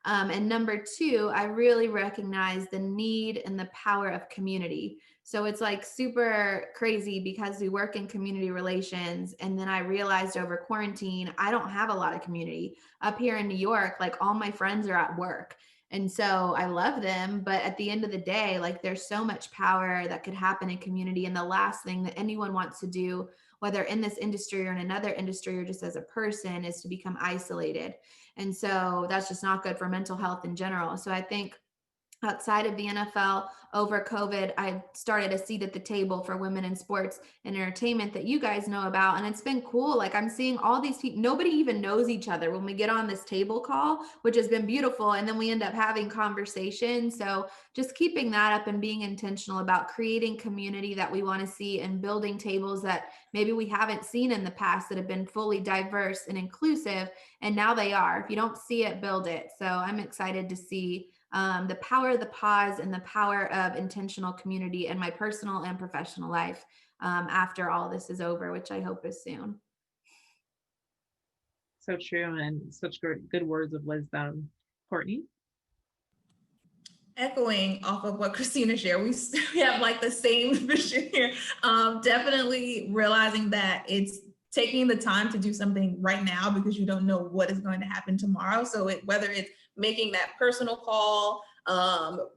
Speaker 3: And number two, I really recognize the need and the power of community. So it's like super crazy because we work in community relations. And then I realized over quarantine, I don't have a lot of community up here in New York. Like all my friends are at work. And so I love them. But at the end of the day, like there's so much power that could happen in community. And the last thing that anyone wants to do, whether in this industry or in another industry or just as a person, is to become isolated. And so that's just not good for mental health in general. So I think outside of the NFL, over COVID, I started a seat at the table for women in sports and entertainment that you guys know about. And it's been cool. Like I'm seeing all these people, nobody even knows each other when we get on this table call, which has been beautiful. And then we end up having conversations. So just keeping that up and being intentional about creating community that we want to see and building tables that maybe we haven't seen in the past that have been fully diverse and inclusive. And now they are. If you don't see it, build it. So I'm excited to see the power of the pause and the power of intentional community in my personal and professional life after all this is over, which I hope is soon.
Speaker 1: So true, and such good words of wisdom. Courtney?
Speaker 5: Echoing off of what Christina shared, we have like the same vision here. Definitely realizing that it's taking the time to do something right now because you don't know what is going to happen tomorrow. So whether it's making that personal call,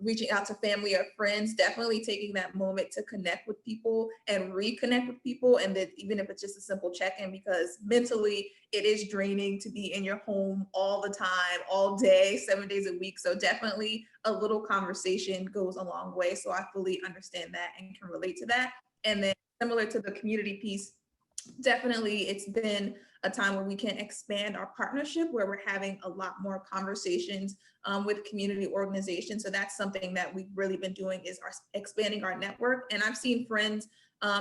Speaker 5: reaching out to family or friends, definitely taking that moment to connect with people and reconnect with people. And that even if it's just a simple check-in, because mentally it is draining to be in your home all the time, all day, 7 days a week. So definitely a little conversation goes a long way. So I fully understand that and can relate to that. And then similar to the community piece, definitely it's been a time where we can expand our partnership, where we're having a lot more conversations with community organizations. So that's something that we've really been doing, is expanding our network. And I've seen friends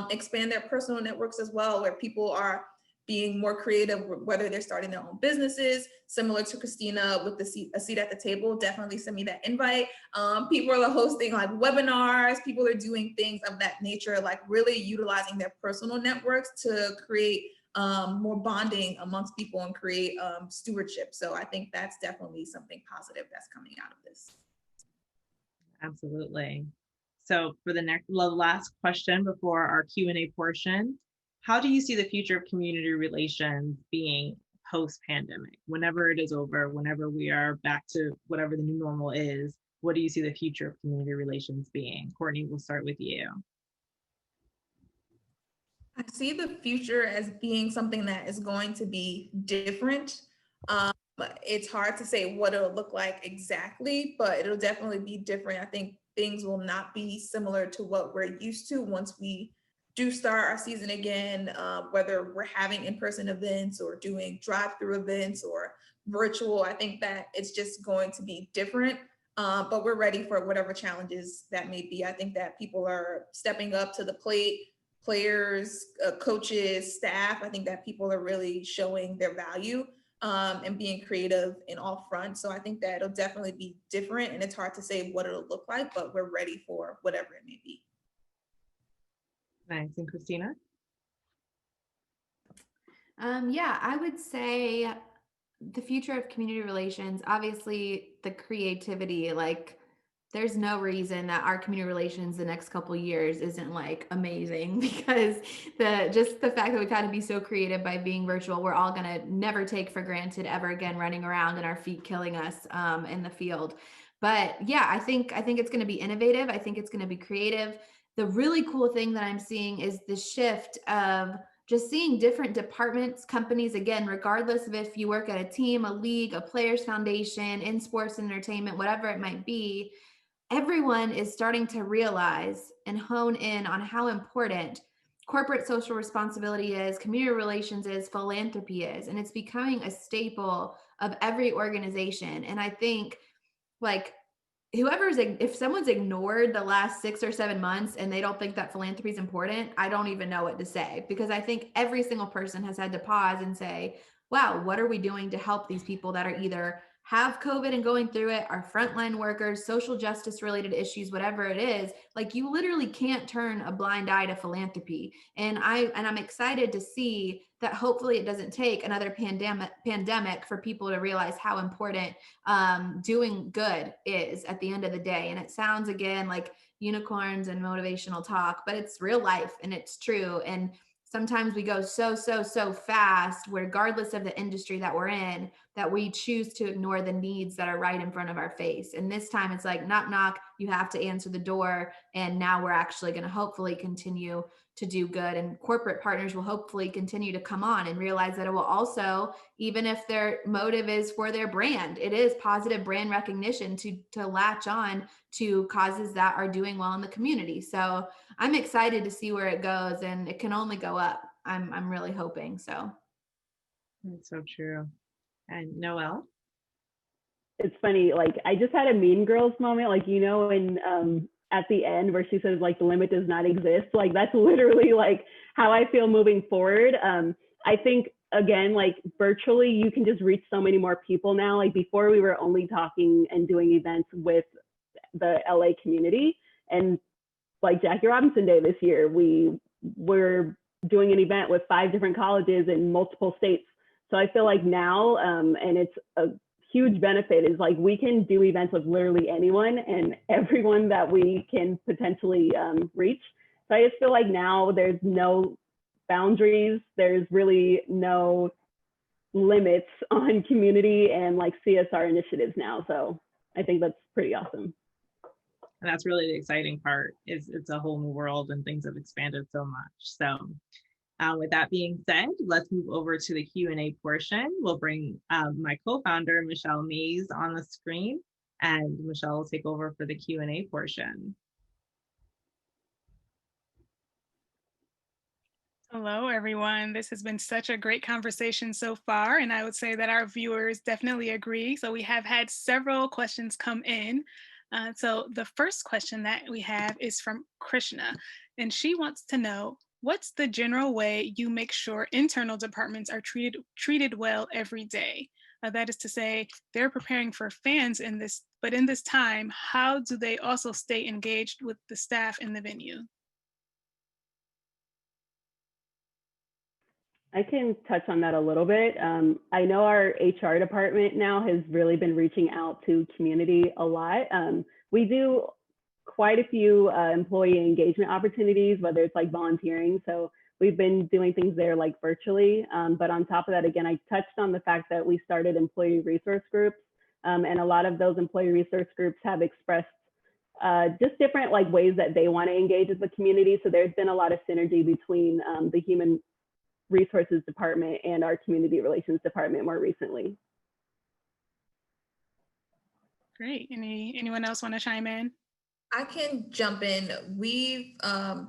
Speaker 5: expand their personal networks as well, where people are being more creative, whether they're starting their own businesses, similar to Christina with a seat at the table. Definitely send me that invite. People are hosting like webinars, people are doing things of that nature, like really utilizing their personal networks to create more bonding amongst people and create stewardship. So I think that's definitely something positive that's coming out of this.
Speaker 1: Absolutely. So for the last question before our Q&A portion, how do you see the future of community relations being post-pandemic? Whenever it is over, whenever we are back to whatever the new normal is, what do you see the future of community relations being? Courtney, we'll start with you.
Speaker 5: I see the future as being something that is going to be different. It's hard to say what it'll look like exactly, but it'll definitely be different. I think things will not be similar to what we're used to once we do start our season again, whether we're having in-person events or doing drive-through events or virtual. I think that it's just going to be different, but we're ready for whatever challenges that may be. I think that people are stepping up to the plate, players, coaches, staff. I think that people are really showing their value and being creative in all fronts. So I think that it'll definitely be different, and it's hard to say what it'll look like, but we're ready for whatever it may be.
Speaker 1: Nice. And Christina?
Speaker 3: Yeah, I would say the future of community relations, obviously the creativity, like there's no reason that our community relations the next couple years isn't like amazing, because just the fact that we've had to be so creative by being virtual, we're all gonna never take for granted ever again running around and our feet killing us in the field. But yeah, I think it's gonna be innovative. I think it's gonna be creative. The really cool thing that I'm seeing is the shift of just seeing different departments, companies, again, regardless of if you work at a team, a league, a players foundation, in sports and entertainment, whatever it might be, everyone is starting to realize and hone in on how important corporate social responsibility is, community relations is, philanthropy is, and it's becoming a staple of every organization. And I think like if someone's ignored the last 6 or 7 months and they don't think that philanthropy is important, I don't even know what to say, because I think every single person has had to pause and say, wow, what are we doing to help these people that are either have COVID and going through it, are frontline workers, social justice related issues, whatever it is. Like, you literally can't turn a blind eye to philanthropy. And I'm excited to see that hopefully it doesn't take another pandemic for people to realize how important doing good is at the end of the day. And it sounds again like unicorns and motivational talk, but it's real life and it's true. And sometimes we go so fast, regardless of the industry that we're in, that we choose to ignore the needs that are right in front of our face. And this time it's like, knock, knock, you have to answer the door. And now we're actually going to hopefully continue to do good. And corporate partners will hopefully continue to come on and realize that it will also, even if their motive is for their brand, it is positive brand recognition to latch on to causes that are doing well in the community. So I'm excited to see where it goes, and it can only go up. I'm really hoping so.
Speaker 1: That's so true. And Noelle?
Speaker 4: It's funny, like I just had a Mean Girls moment, like, you know, in at the end where she says like the limit does not exist. Like that's literally like how I feel moving forward. I think again, like virtually you can just reach so many more people now. Like before we were only talking and doing events with the LA community, and like Jackie Robinson Day this year, we were doing an event with 5 different colleges in multiple states. So I feel like now, and it's a huge benefit, is like we can do events with literally anyone and everyone that we can potentially reach. So I just feel like now there's no boundaries. There's really no limits on community and like CSR initiatives now. So I think that's pretty awesome.
Speaker 1: And that's really the exciting part, is it's a whole new world and things have expanded so much. So with that being said, let's move over to the Q&A portion. We'll bring my co-founder, Michelle Mays, on the screen, and Michelle will take over for the Q&A portion.
Speaker 6: Hello, everyone. This has been such a great conversation so far, and I would say that our viewers definitely agree. So we have had several questions come in. So the first question that we have is from Krishna, and she wants to know, what's the general way you make sure internal departments are treated well every day? That is to say, they're preparing for fans in this, but in this time, how do they also stay engaged with the staff in the venue?
Speaker 4: I can touch on that a little bit. I know our HR department now has really been reaching out to community a lot. We do quite a few employee engagement opportunities, whether it's like volunteering. So we've been doing things there like virtually. But on top of that, again, I touched on the fact that we started employee resource groups. And a lot of those employee resource groups have expressed just different like ways that they want to engage with the community. So there's been a lot of synergy between the human resources department and our community relations department more recently.
Speaker 6: Great. Anyone else want to chime in?
Speaker 5: I can jump in. We've,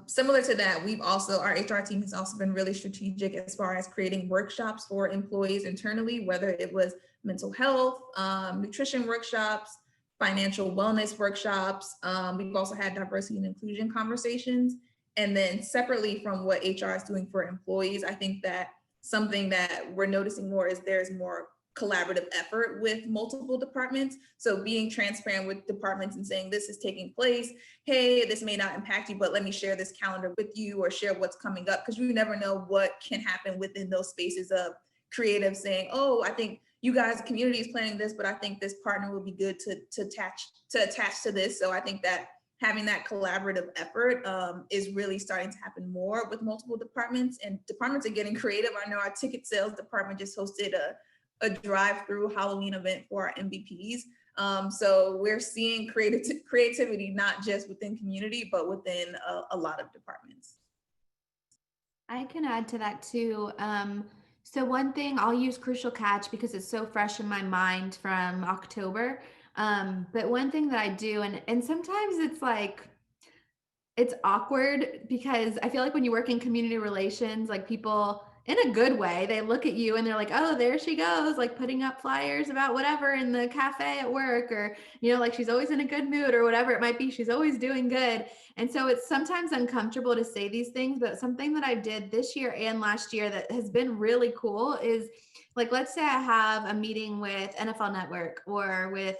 Speaker 5: similar to that, our HR team has also been really strategic as far as creating workshops for employees internally, whether it was mental health, nutrition workshops, financial wellness workshops. We've also had diversity and inclusion conversations. And then separately from what HR is doing for employees, I think that something that we're noticing more is there's more collaborative effort with multiple departments. So being transparent with departments and saying this is taking place. Hey, this may not impact you, but let me share this calendar with you or share what's coming up, because you never know what can happen within those spaces of creative saying, oh, I think you guys, community is planning this, but I think this partner will be good to attach to this. So I think that having that collaborative effort is really starting to happen more with multiple departments, and departments are getting creative. I know our ticket sales department just hosted a drive-through Halloween event for our MVPs. So we're seeing creativity, not just within community, but within a lot of departments.
Speaker 3: I can add to that too. So one thing, I'll use Crucial Catch because it's so fresh in my mind from October. But one thing that I do, and sometimes it's like, it's awkward because I feel like when you work in community relations, like people in a good way, they look at you and they're like, oh, there she goes, like putting up flyers about whatever in the cafe at work, or, you know, like she's always in a good mood or whatever it might be. She's always doing good. And so it's sometimes uncomfortable to say these things, but something that I did this year and last year that has been really cool is, like, let's say I have a meeting with NFL Network or with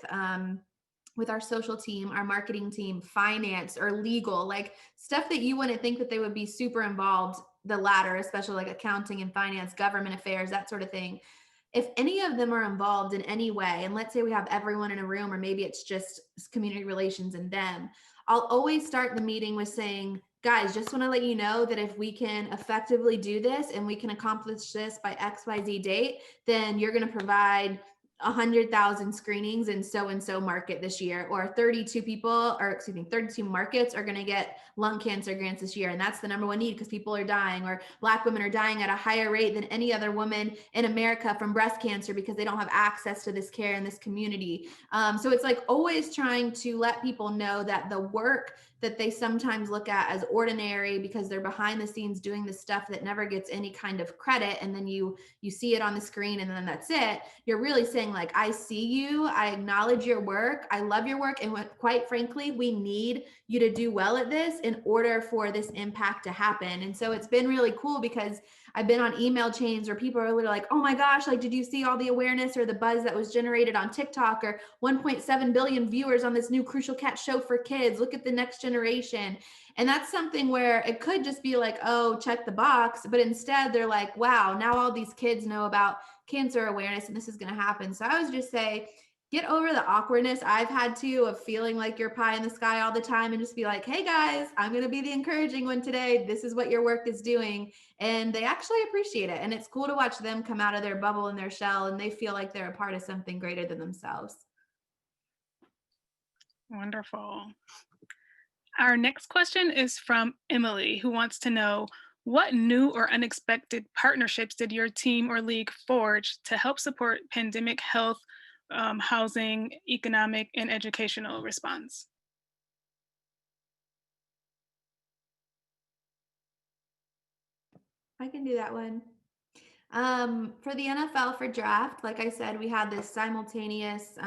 Speaker 3: our social team, our marketing team, finance or legal, like stuff that you wouldn't think that they would be super involved, the latter, especially like accounting and finance, government affairs, that sort of thing. If any of them are involved in any way, and let's say we have everyone in a room, or maybe it's just community relations and them, I'll always start the meeting with saying, guys, just want to let you know that if we can effectively do this and we can accomplish this by XYZ date, then you're going to provide 100,000 screenings in so-and-so market this year, or 32 markets are going to get lung cancer grants this year. And that's the number one need because people are dying, or Black women are dying at a higher rate than any other woman in America from breast cancer because they don't have access to this care in this community. So it's like always trying to let people know that the work that they sometimes look at as ordinary because they're behind the scenes doing the stuff that never gets any kind of credit, and then you see it on the screen and then that's it. You're really saying, like, I see you, I acknowledge your work, I love your work, and quite frankly, we need you to do well at this in order for this impact to happen. And so it's been really cool because I've been on email chains where people are literally like, oh my gosh, like, did you see all the awareness or the buzz that was generated on TikTok, or 1.7 billion viewers on this new Crucial Cat show for kids? Look at the next generation. And that's something where it could just be like, oh, check the box. But instead they're like, wow, now all these kids know about cancer awareness and this is going to happen. So I would just say, get over the awkwardness I've had to of feeling like you're pie in the sky all the time, and just be like, hey guys, I'm going to be the encouraging one today. This is what your work is doing. And they actually appreciate it. And it's cool to watch them come out of their bubble and their shell, and they feel like they're a part of something greater than themselves.
Speaker 6: Wonderful. Our next question is from Emily, who wants to know, what new or unexpected partnerships did your team or league forge to help support pandemic health, housing, economic, and educational response?
Speaker 3: I can do that one. For the NFL, for draft, like I said, we had this simultaneous,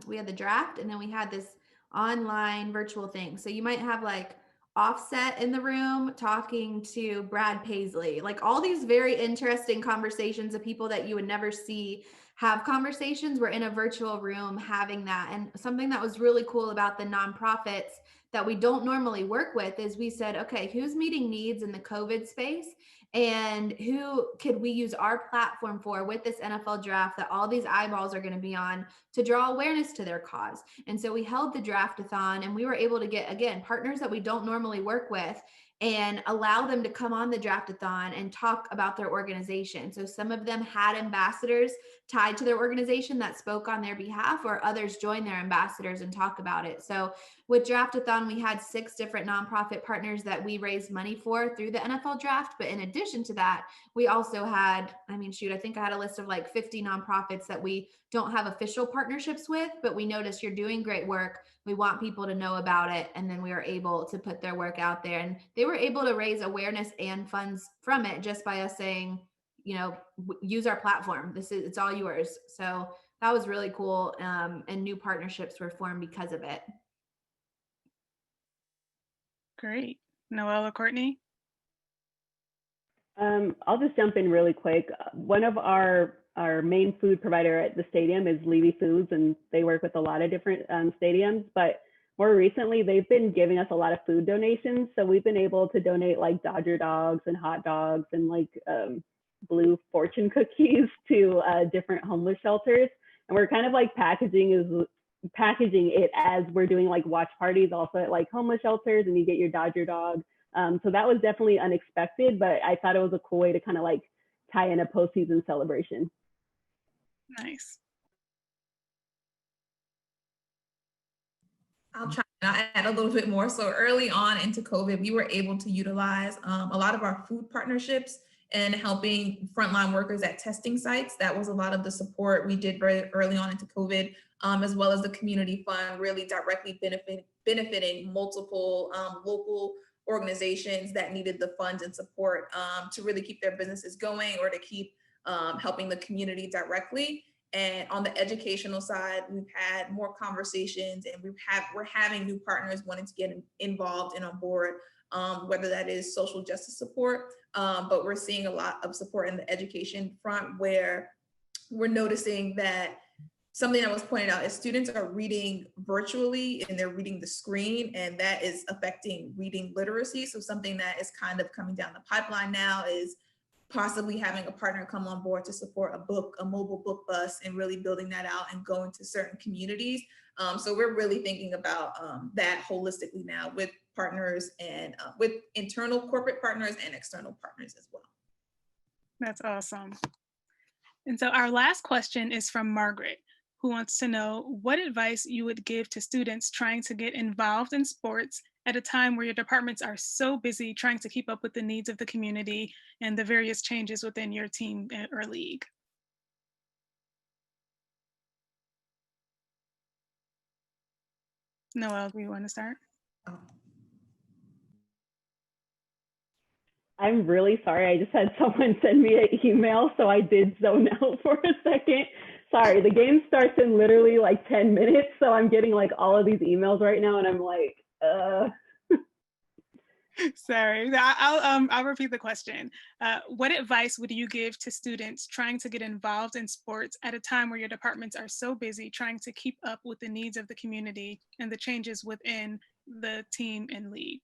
Speaker 3: we had the draft, and then we had this online virtual thing. So you might have like Offset in the room talking to Brad Paisley, like all these very interesting conversations of people that you would never see have conversations. We're in a virtual room having that. And something that was really cool about the nonprofits that we don't normally work with is we said, okay, who's meeting needs in the COVID space? And who could we use our platform for with this NFL draft that all these eyeballs are going to be on to draw awareness to their cause? And so we held the draft-a-thon, and we were able to get, again, partners that we don't normally work with. and allow them to come on the draftathon and talk about their organization. So some of them had ambassadors tied to their organization that spoke on their behalf, or others joined their ambassadors and talk about it. So with Draftathon, we had 6 different nonprofit partners that we raised money for through the NFL draft. But in addition to that, we also had, I think I had a list of like 50 nonprofits that we don't have official partnerships with, but we noticed you're doing great work. We want people to know about it. And then we were able to put their work out there, and they were able to raise awareness and funds from it just by us saying, use our platform. It's all yours. So that was really cool. And new partnerships were formed because of it.
Speaker 6: Great. Noelle or Courtney?
Speaker 4: I'll just jump in really quick. One of our main food provider at the stadium is Levy Foods, and they work with a lot of different stadiums. But more recently, they've been giving us a lot of food donations. So we've been able to donate like Dodger dogs and hot dogs and like blue fortune cookies to different homeless shelters. And we're kind of like packaging it as we're doing like watch parties also at like homeless shelters, and you get your Dodger dog. So that was definitely unexpected, but I thought it was a cool way to kind of like tie in a postseason celebration.
Speaker 6: Nice.
Speaker 5: I'll add a little bit more. So early on into COVID, we were able to utilize a lot of our food partnerships and helping frontline workers at testing sites. That was a lot of the support we did very early on into COVID, as well as the community fund really directly benefiting multiple local organizations that needed the funds and support to really keep their businesses going or to keep helping the community directly. And on the educational side, we've had more conversations, and we're having new partners wanting to get involved and on board, whether that is social justice support, but we're seeing a lot of support in the education front, where we're noticing that something that was pointed out is students are reading virtually and they're reading the screen, and that is affecting reading literacy. So something that is kind of coming down the pipeline now is possibly having a partner come on board to support a mobile book bus, and really building that out and going to certain communities. So we're really thinking about that holistically now with partners and with internal corporate partners and external partners as well.
Speaker 6: That's awesome. And so our last question is from Margaret, who wants to know what advice you would give to students trying to get involved in sports at a time where your departments are so busy trying to keep up with the needs of the community and the various changes within your team or league. Noelle, do you want to start?
Speaker 4: I'm really sorry. I just had someone send me an email, so I did zone out for a second. Sorry, the game starts in literally like 10 minutes, so I'm getting like all of these emails right now, and I'm like,
Speaker 6: Sorry, I'll repeat the question. What advice would you give to students trying to get involved in sports at a time where your departments are so busy trying to keep up with the needs of the community and the changes within the team and league?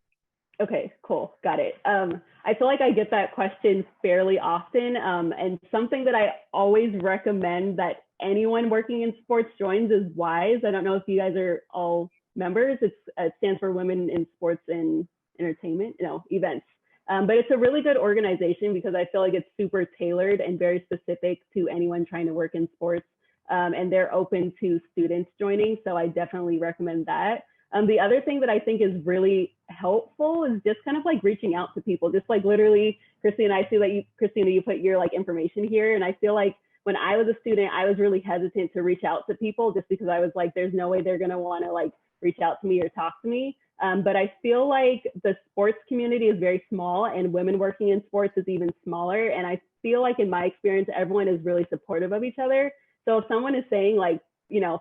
Speaker 4: Okay, cool, got it. I feel like I get that question fairly often, and something that I always recommend that anyone working in sports joins is WISE. I don't know if you guys are all members. It stands for Women in Sports and Entertainment, events. But it's a really good organization because I feel like it's super tailored and very specific to anyone trying to work in sports, and they're open to students joining. So I definitely recommend that. The other thing that I think is really helpful is just kind of like reaching out to people, just like literally, Christina, I see that Christina, you put your like information here. And I feel like when I was a student, I was really hesitant to reach out to people just because I was like, there's no way they're going to want to like reach out to me or talk to me. But I feel like the sports community is very small, and women working in sports is even smaller. And I feel like in my experience, everyone is really supportive of each other. So if someone is saying like,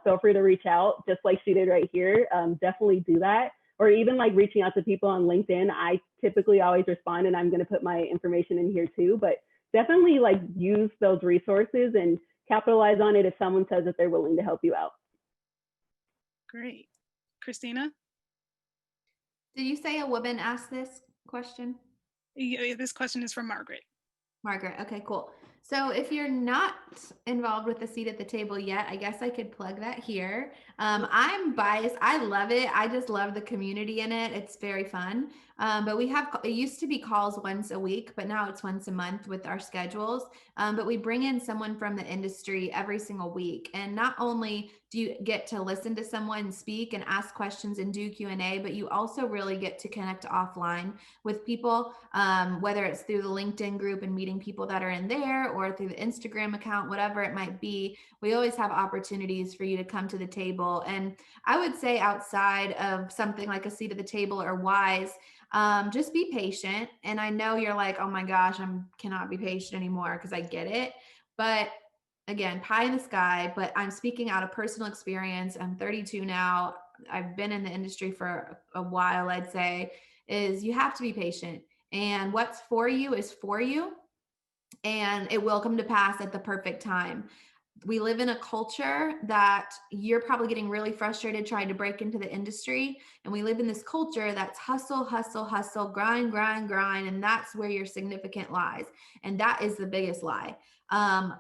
Speaker 4: feel free to reach out, just like she did right here, definitely do that. Or even like reaching out to people on LinkedIn. I typically always respond, and I'm going to put my information in here too, but definitely like use those resources and capitalize on it if someone says that they're willing to help you out.
Speaker 6: Great. Christina?
Speaker 3: Did you say a woman asked this question?
Speaker 6: Yeah, this question is from Margaret.
Speaker 3: Margaret, okay, cool. So if you're not involved with a seat at the table yet, I guess I could plug that here. I'm biased. I love it. I just love the community in it. It's very fun. But we have, it used to be calls once a week, but now it's once a month with our schedules. But we bring in someone from the industry every single week. And not only do you get to listen to someone speak and ask questions and do Q&A, but you also really get to connect offline with people, whether it's through the LinkedIn group and meeting people that are in there, or through the Instagram account, whatever it might be. We always have opportunities for you to come to the table. And I would say outside of something like a seat at the table or WISE, just be patient. And I know you're like, oh my gosh, I cannot be patient anymore, because I get it. But again, pie in the sky, but I'm speaking out of personal experience. I'm 32 now. I've been in the industry for a while, I'd say, is you have to be patient. And what's for you is for you. And it will come to pass at the perfect time. We live in a culture that you're probably getting really frustrated trying to break into the industry. And we live in this culture that's hustle, hustle, hustle, grind, grind, grind. And that's where your significant lies. And that is the biggest lie.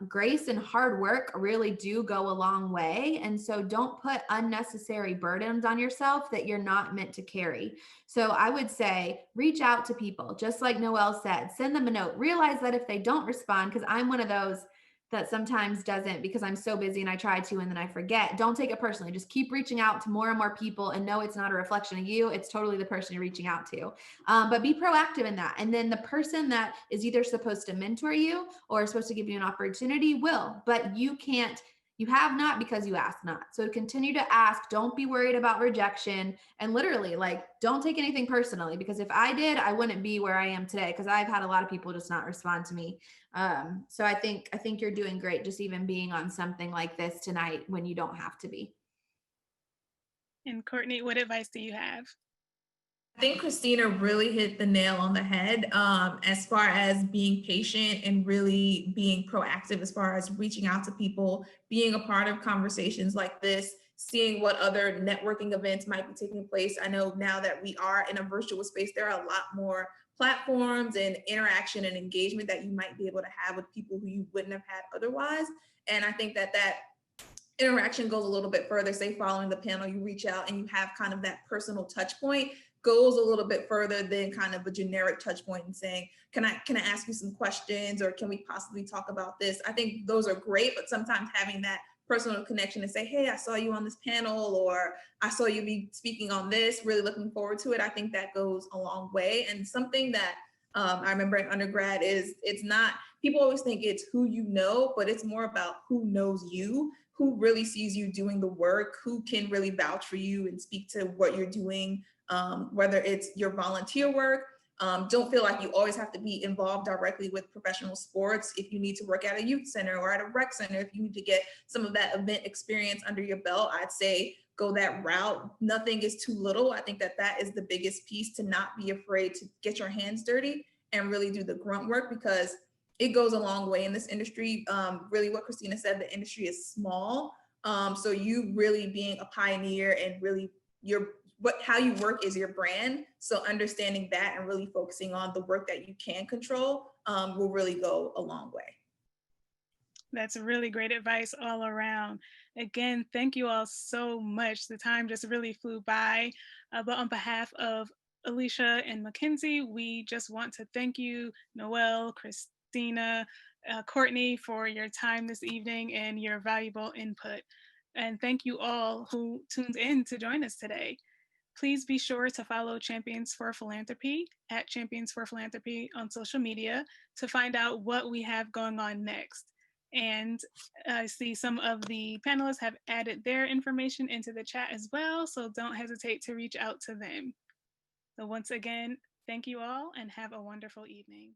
Speaker 3: Grace and hard work really do go a long way. And so don't put unnecessary burdens on yourself that you're not meant to carry. So I would say reach out to people, just like Noelle said, send them a note. Realize that if they don't respond, because I'm one of those that sometimes doesn't, because I'm so busy and I try to and then I forget. Don't take it personally. Just keep reaching out to more and more people, and know it's not a reflection of you. It's totally the person you're reaching out to. But be proactive in that. And then the person that is either supposed to mentor you or is supposed to give you an opportunity will, but you can't. You have not because you ask not. So continue to ask. Don't be worried about rejection. And literally, like, don't take anything personally, because if I did, I wouldn't be where I am today, because I've had a lot of people just not respond to me. So I think you're doing great, just even being on something like this tonight when you don't have to be.
Speaker 6: And Courtney, what advice do you have?
Speaker 5: I think Christina really hit the nail on the head, as far as being patient and really being proactive, as far as reaching out to people, being a part of conversations like this, seeing what other networking events might be taking place. I know now that we are in a virtual space, there are a lot more platforms and interaction and engagement that you might be able to have with people who you wouldn't have had otherwise. And I think that interaction goes a little bit further. Say following the panel, you reach out and you have kind of that personal touch point, goes a little bit further than kind of a generic touch point and saying, can I ask you some questions, or can we possibly talk about this? I think those are great, but sometimes having that personal connection and say, hey, I saw you on this panel, or I saw you be speaking on this, really looking forward to it. I think that goes a long way. And something that I remember in undergrad is, it's not, people always think it's who you know, but it's more about who knows you, who really sees you doing the work, who can really vouch for you and speak to what you're doing, whether it's your volunteer work. Don't feel like you always have to be involved directly with professional sports. If you need to work at a youth center or at a rec center, if you need to get some of that event experience under your belt, I'd say go that route. Nothing is too little. I think that is the biggest piece, to not be afraid to get your hands dirty and really do the grunt work, because it goes a long way in this industry. Really what Christina said, the industry is small. So you really being a pioneer, and really how you work is your brand. So understanding that and really focusing on the work that you can control will really go a long way.
Speaker 6: That's really great advice all around. Again, thank you all so much. The time just really flew by. But on behalf of Alicia and Mackenzie, we just want to thank you, Noelle, Christina, Courtney, for your time this evening and your valuable input. And thank you all who tuned in to join us today. Please be sure to follow Champions for Philanthropy at Champions for Philanthropy on social media to find out what we have going on next. And I see some of the panelists have added their information into the chat as well, so don't hesitate to reach out to them. So once again, thank you all and have a wonderful evening.